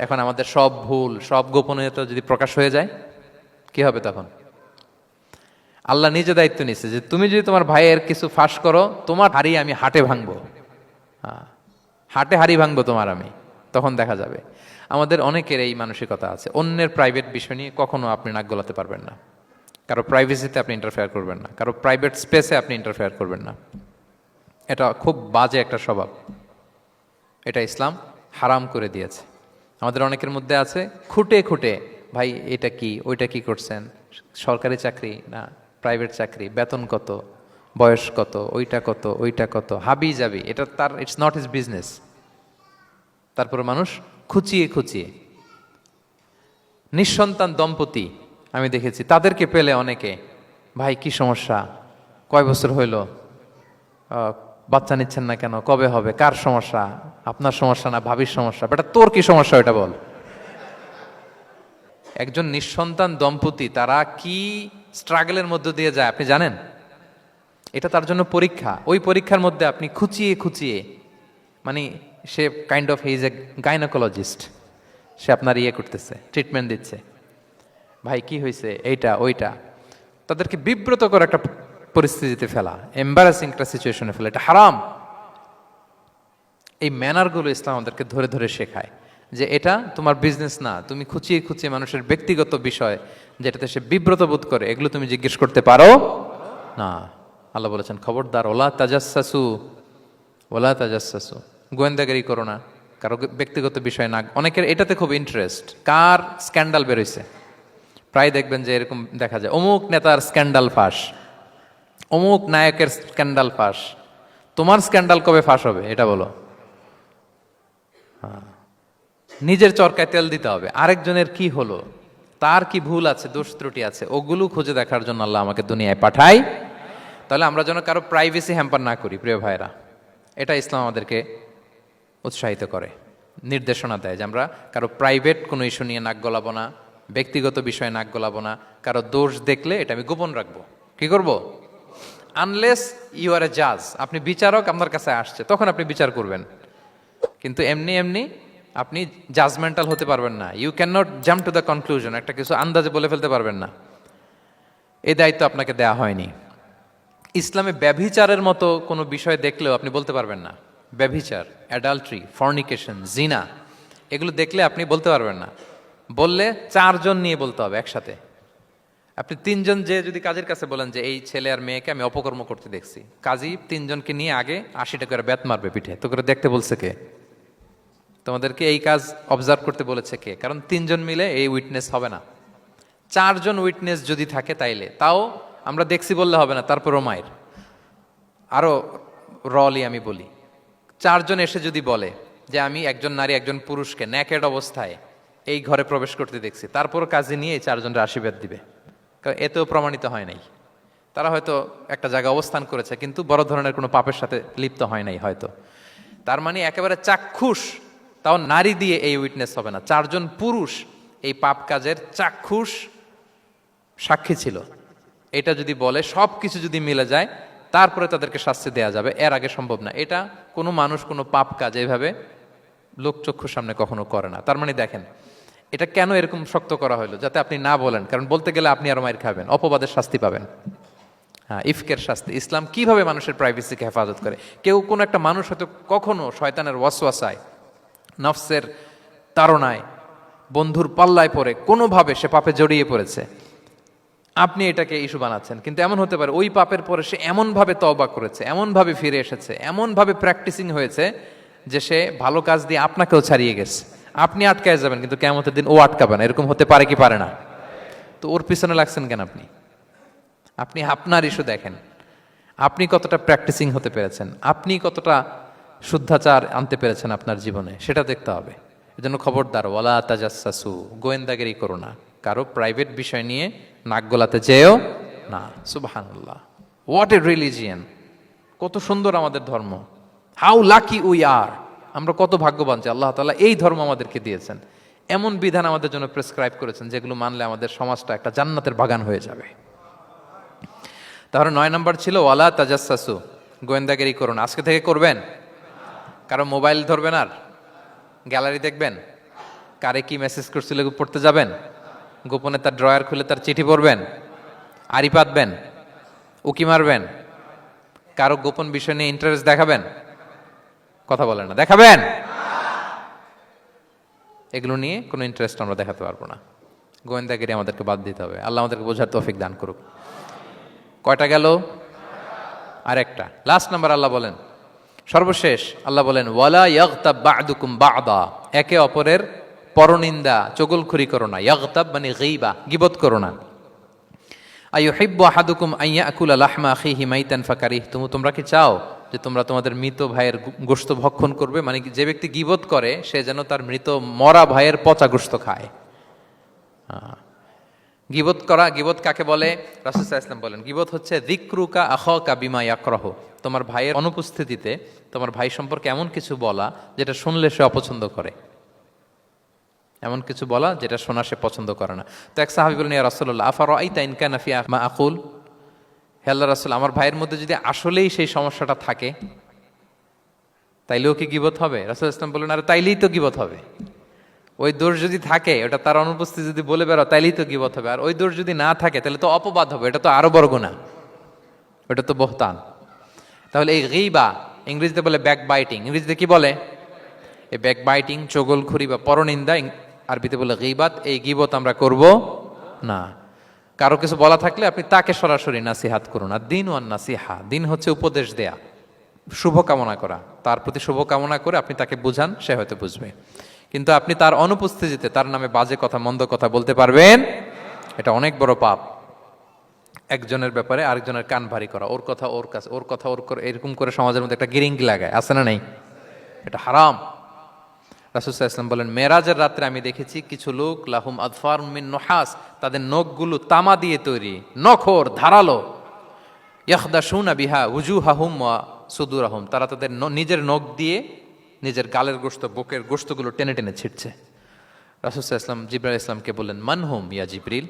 [SPEAKER 1] এখন আমাদের সব ভুল, সব গোপনীয়তা যদি প্রকাশ হয়ে যায় কি হবে তখন? আল্লাহ নিজে দায়িত্ব নিচ্ছে যে তুমি যদি তোমার ভাইয়ের কিছু ফাঁস করো, তোমার হাড়ি আমি হাটে ভাঙবো। হাটে হাড়ি ভাঙবো তোমার আমি, তখন দেখা যাবে। আমাদের অনেকের এই মানসিকতা আছে, অন্যের প্রাইভেট বিষয় নিয়ে কখনো আপনি নাক গলাতে পারবেন না। কারো প্রাইভেসিতে আপনি ইন্টারফেয়ার করবেন না, কারো প্রাইভেট স্পেসে আপনি ইন্টারফেয়ার করবেন না। এটা খুব বাজে একটা স্বভাব, এটা ইসলাম হারাম করে দিয়েছে। আমাদের অনেকের মধ্যে আছে খুঁটে খুঁটে, ভাই এটা কি, ওইটা কি করছেন, সরকারি চাকরি না প্রাইভেট চাকরি, বেতন কত, বয়স কত, ওইটা কত, ওইটা কত, হাবি যাবি, এটা তার, ইটস নট হিজ বিজনেস। তারপরে মানুষ খুঁচিয়ে খুঁচিয়ে, নিঃসন্তান দম্পতি আমি দেখেছি, তাদেরকে পেলে অনেকে, ভাই কি সমস্যা, কয় বছর হইল, বাচ্চা নিচ্ছেন না কেন, কবে হবে, কার সমস্যা, আপনার সমস্যা না ভাবির সমস্যা, বেটা তোর কি সমস্যা এটা বল। একজন নিঃসন্তান দম্পতি তারা কি স্ট্রাগলের মধ্য দিয়ে যায় আপনি জানেন? এটা তার জন্য পরীক্ষা। ওই পরীক্ষার মধ্যে আপনি খুঁচিয়ে খুঁচিয়ে, মানে সে kind of he is a gynaecologist, সে আপনার ইয়ে করতেছে, ট্রিটমেন্ট দিচ্ছে, ভাই কি হয়েছে, এইটা ওইটা, তাদেরকে বিব্রত করে একটা পরিস্থিতিতে ফেলা, এম্বারাসিং একটা সিচুয়েশনে ফেলা, এটা হারাম। এই ম্যানারগুলো ইসলাম আমাদেরকে ধরে ধরে শেখায় যে এটা তোমার বিজনেস না, তুমি খুঁচিয়ে খুঁচিয়ে মানুষের ব্যক্তিগত বিষয় যেটাতে সে বিব্রত বোধ করে, এগুলো তুমি জিজ্ঞেস করতে পারো না। আল্লাহ বলেছেন খবরদার, ওলা তাজাসসু, ওলা তাজাসসু, গোয়েন্দাগিরি করো না, কারো ব্যক্তিগত বিষয় না। অনেকের এটাতে খুব ইন্টারেস্ট, কার স্ক্যান্ডাল বেরোইছে, প্রায় দেখবেন যে এরকম দেখা যায়, অমুক নেতার স্ক্যান্ডাল ফাঁস, অমুক নায়কের স্ক্যান্ডাল ফাঁস। তোমার স্ক্যান্ডাল কবে ফাঁস হবে এটা বলো? নিজের চরকায় তেল দিতে হবে, আরেকজনের কি হলো, তার কি ভুল আছে, দোষ ত্রুটি আছে, ওগুলো খুঁজে দেখার জন্য আল্লাহ আমাকে দুনিয়ায় পাঠায়। তাহলে আমরা যেন কারো প্রাইভেসি হ্যাম্পার না করি প্রিয় ভাইরা, এটা ইসলাম আমাদেরকে উৎসাহিত করে, নির্দেশনা দেয় যে আমরা কারো প্রাইভেট কোনো ইস্যু নিয়ে নাক গলাবো না, ব্যক্তিগত বিষয়ে নাক গলাবো না, কারো দোষ দেখলে এটা আমি গোপন রাখবো। কি করব? আনলেস ইউ আর এ জাজ, আপনি বিচারক, আপনার কাছে আসছে, তখন আপনি বিচার করবেন। কিন্তু এমনি এমনি আপনি জাজমেন্টাল হতে পারবেন না। You can not jump to the conclusion, একটা কিছু আন্দাজে বলে ফেলতে পারবেন না। এই দায়িত্ব আপনাকে দেয়া হয়নি। ইসলামে ব্যভিচারের মতো কোনো বিষয় দেখলেও আপনি বলতে পারবেন না। ব্যভিচার, অ্যাডাল্ট্রি, ফর্নিকেশন, জিনা, এগুলো দেখলে আপনি বলতে পারবেন না। বললে 4 জন নিয়ে বলতে হবে একসাথে। আপনি 3 জন যে যদি কাজের কাছে বলেন যে এই ছেলে আর মেয়েকে আমি অপকর্ম করতে দেখছি, কাজী 3 জনকে নিয়ে আগে 80 টাকা করে বেত মারবে পিঠে, তো করে দেখতে বলছে কে? তোমাদেরকে এই কাজ অবজার্ভ করতে বলেছে কে? কারণ 3 জন মিলে এই উইটনেস হবে না। 4 জন উইটনেস যদি থাকে তাইলে তাও আমরা দেখছি বললে হবে না, তারপরও মায়ের। আরো রলি আমি বলি, 4 জন এসে যদি বলে যে আমি একজন নারী একজন পুরুষকে নেকেড অবস্থায় এই ঘরে প্রবেশ করতে দেখছি, তারপর কাজে নিয়ে এই 4 জনের আশীর্বাদ দিবে, কারণ এতেও প্রমাণিত হয় নাই। তারা হয়তো একটা জায়গায় অবস্থান করেছে কিন্তু বড় ধরনের কোনো পাপের সাথে লিপ্ত হয় নাই হয়তো। তার মানে একেবারে চাক্ষুষ, তাও নারী দিয়ে এই উইটনেস হবে না, 4 জন পুরুষ এই পাপ কাজের চাক্ষুষ সাক্ষী ছিল, এটা যদি বলে সব কিছু যদি মিলে যায় তারপরে তাদেরকে শাস্তি দেয়া যাবে, এর আগে সম্ভব না। এটা কোনো মানুষ কোনো পাপ কাজ এইভাবে লোকচক্ষুর সামনে কখনো করে না। তার মানে দেখেন এটা কেন এরকম শক্ত করা হলো, যাতে আপনি না বলেন, কারণ বলতে গেলে আপনি আরো মাইর খাবেন, অপবাদের শাস্তি পাবেন। হ্যাঁ, ইফকের শাস্তি। ইসলাম কিভাবে মানুষের প্রাইভেসিকে হেফাজত করে। কেউ কোনো একটা মানুষ হয়তো কখনো শয়তানের ওয়াসওয়াসায়, নফসের তাড়নায়, বন্ধুর পাল্লায় পড়ে কোনোভাবে সে পাপে জড়িয়ে পড়েছে, আপনি এটাকে ইস্যু বানাচ্ছেন, কিন্তু এমন হতে পারে ওই পাপের পরে সে এমনভাবে তওবা করেছে, এমনভাবে ফিরে এসেছে, এমনভাবে প্র্যাকটিসিং হয়েছে যে সে ভালো কাজ দিয়ে আপনাকেও ছাড়িয়ে গেছে। আপনি আটকায় যাবেন কিন্তু কিয়ামতের দিন ও আটকাবে না। এরকম হতে পারে কি পারে না? তো ওর পিছনে লাগছেন কেন আপনি? আপনি আপনার ইস্যু দেখেন, আপনি কতটা প্র্যাকটিসিং হতে পেরেছেন, আপনি কতটা শুদ্ধাচার আনতে পেরেছেন আপনার জীবনে, সেটা দেখতে হবে। এজন্য খবরদার, ওয়ালা তাজাসসু, গোয়েন্দাগিরি করো না, কারো প্রাইভেট বিষয় নিয়ে নাক গলাতে যেও না। সুবহানাল্লাহ, হোয়াট এ রিলিজিয়ান! কত সুন্দর আমাদের ধর্ম, হাউ লাকি উই আর! আমরা কত ভাগ্যবান যে আল্লাহ তাআলা এই ধর্ম আমাদেরকে দিয়েছেন, এমন বিধান আমাদের জন্য প্রেসক্রাইব করেছেন যেগুলো মানলে আমাদের সমাজটা একটা জান্নাতের বাগান হয়ে যাবে। তাহলে 9 নম্বর ছিল ওয়ালা তাজাসসু, গোয়েন্দাগিরি করুন। আজকে থেকে করবেন? কারো মোবাইল ধরবেন, আর গ্যালারি দেখবেন, কারে কি মেসেজ করছিল পড়তে যাবেন, গোপনে তার ড্রয়ার খুলে তার চিঠি পড়বেন, আড়ি পাতবেন, উকি মারবেন, কারো গোপন বিষয় নিয়ে ইন্টারেস্ট দেখাবেন? কথা বলেন না, দেখাবেন? এগুলো নিয়ে কোনো ইন্টারেস্ট আমরা দেখাতে পারবো না। গোয়েন্দাগিরি আমাদেরকে বাদ দিতে হবে। আল্লাহ আমাদেরকে বোঝার তৌফিক দান করুক। কয়টা গেল? আর একটা, লাস্ট নাম্বার। আল্লাহ বলেন, সর্বশেষ আল্লাহ বলেন, ওয়ালা ইয়াগতাব বা'দুকুম বা'দা, একে অপরের পরনিন্দা চগলখুরি করো না। ইয়াগতাব মানে গীবা, গীবত করো না। আইয়ুহিব্বু আহাদুকুম আইয়াকুলা লাহমা আখিহি মাইতান ফাকারিহতুম, তোমরা কি চাও যে তোমরা তোমাদের মৃত ভাইয়ের গোশত ভক্ষণ করবে? মানে যে ব্যক্তি গীবত করে সে যেন তার মৃত মরা ভাইয়ের পচা গোশত খায়। গীবত করা, গীবত কাকে বলে? রাসূল সাল্লাল্লাহু আলাইহি ওয়াসাল্লাম বলেন, গীবত হচ্ছে যিকরুকা আখাকা বিমা ইয়াকরাহু, তোমার ভাইয়ের অনুপস্থিতিতে তোমার ভাই সম্পর্কে এমন কিছু বলা যেটা শুনলে সে অপছন্দ করে, এমন কিছু বলা যেটা শোনা সে পছন্দ করে না। তো এক সাহাবী বলেন, ইয়া রাসূলুল্লাহ আফারাআইতা ইন কানা ফি মা আকুল, হে আল্লাহর রাসূল, আমার ভাইয়ের মধ্যে যদি আসলেই সেই সমস্যাটা থাকে তাইলেও কি গীবত হবে? রাসূল সাল্লাল্লাহু আলাইহি ওয়াসাল্লাম বললেন, আরে তাইলেই তো গীবত হবে। ওই দোষ যদি থাকে, ওটা তার অনুপস্থিতি যদি বলে বেরো তাইলেই তো গীবত হবে। আর ওই দোষ যদি না থাকে তাহলে তো অপবাদ হবে, এটা তো আরো বড় গুনাহ, ওটা তো বহতান। তাহলে এই গীবা, ইংরেজিতে বলে ব্যাক বাইটিং, ইংরেজিতে কি বলে? এই ব্যাক বাইটিং, চগলখুরি বা পরনিন্দা, আরবিতে বলে গীবাত। এই গীবত আমরা করব না। কারো কিছু বলা থাকলে আপনি তাকে সরাসরি নাসিহাত করুন। আর দিন ওয়ান নাসিহা, দিন হচ্ছে উপদেশ দেয়া, শুভ কামনা করা, তার প্রতি শুভ কামনা করে আপনি তাকে বুঝান, সে হয়তো বুঝবে। কিন্তু আপনি তার অনুপস্থিতিতে তার নামে বাজে কথা, মন্দ কথা বলতে পারবেন? এটা অনেক বড় পাপ। একজনের ব্যাপারে আরেকজনের কান ভারী করা, ওর কথা ওর কাছে, ওর কথা ওর, এরকম করে সমাজের মধ্যে একটা গিরিঙ্গি লাগায়, আছে না? নেই? এটা হারাম। রাসূল সাল্লাল্লাহু আলাইহি ওয়াসাল্লাম বলেন, মেরাজের রাত্রে আমি দেখেছি কিছু লোক লাহুম আযফারুম মিন নুহাস, তাদের নখগুলো তামা দিয়ে তৈরি, নখর ধারালো, ইয়াখদাশুনা বিহা উজুহাহুম ওয়া সুদুরাহুম, তারা তাদের নিজের নখ দিয়ে নিজের গালের গোশত, বুকের গোশতগুলো টেনে টেনে ছিঁড়ছে। রাসূল সাল্লাল্লাহু আলাইহি ওয়াসাল্লাম জিবরাইল আলাইহিস সালামকে বললেন, মানহুম ইয়া জিবরিল,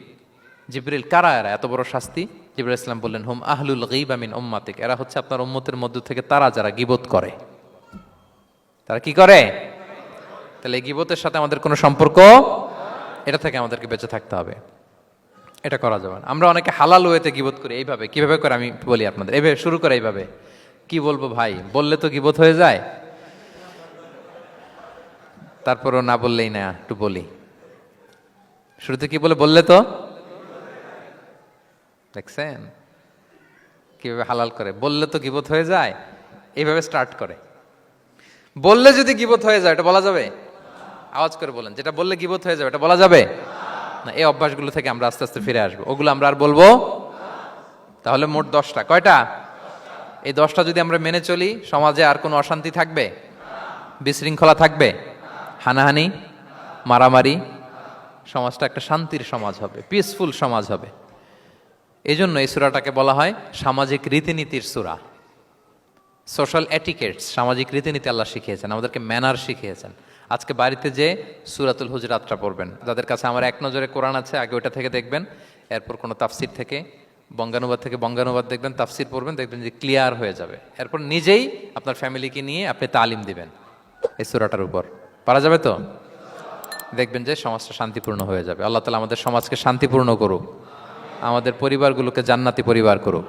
[SPEAKER 1] জিবরিল কারা এরা, এত বড় শাস্তি? জিবরাইল আলাইহিস সালাম বললেন, হুম আহলুল গীবা মিন উম্মাতিক, এরা হচ্ছে আপনার উম্মতের মধ্য থেকে তারা যারা গীবত করে। তারা কি করে? তাহলে এই গীবতের সাথে আমাদের কোনো সম্পর্ক, এটা থেকে আমাদেরকে বেঁচে থাকতে হবে, এটা করা যাবে না। আমরা অনেকে হালাল ওয়েতে গীবত করি। এইভাবে কিভাবে করে আমি বলি আপনাদের, এইভাবে শুরু করে, এইভাবে কি বলবো ভাই, বললে তো গীবত হয়ে যায়, তারপরও না বললেই না, একটু বলি। শুরুতে কি বললে তো, দেখছেন কিভাবে হালাল করে, বললে তো গীবত হয়ে যায়, এইভাবে স্টার্ট করে। বললে যদি গীবত হয়ে যায় এটা বলা যাবে? আওয়াজ করে বলেন, যেটা বললে গীবত হয়ে যাবে এটা বলা যাবে না। এই অভ্যাসগুলো থেকে আমরা আস্তে আস্তে ফিরে আসবো, ওগুলো আমরা আর বলবো। তাহলে মোট 10টা, কয়টা? এই 10টা যদি আমরা মেনে চলি, সমাজে আর কোনো অশান্তি থাকবে? বিশৃঙ্খলা থাকবে? হানাহানি, মারামারি? সমাজটা একটা শান্তির সমাজ হবে, পিসফুল সমাজ হবে। এই জন্য এই সূরাটাকে বলা হয় সামাজিক রীতিনীতির সূরা। সোশ্যাল এটিকেটস, সামাজিক রীতিনীতি আল্লাহ শিখিয়েছেন, আমাদেরকে ম্যানার শিখিয়েছেন। আজকে বাড়িতে যে সূরাতুল হুজরাতটা পড়বেন, যাদের কাছে আমার এক নজরে কোরআন আছে আগে ওটা থেকে দেখবেন, এরপর কোনো তাফসির থেকে বঙ্গানুবাদ থেকে বঙ্গানুবাদ দেখবেন, তাফসির পড়বেন, দেখবেন যে ক্লিয়ার হয়ে যাবে। এরপর নিজেই আপনার ফ্যামিলিকে নিয়ে আপনি তালিম দিবেন এই সূরাটার উপর। পারা যাবে তো? দেখবেন যে সমাজটা শান্তিপূর্ণ হয়ে যাবে। আল্লাহ তাআলা আমাদের সমাজকে শান্তিপূর্ণ করুক, আমাদের পরিবারগুলোকে জান্নাতি পরিবার করুক।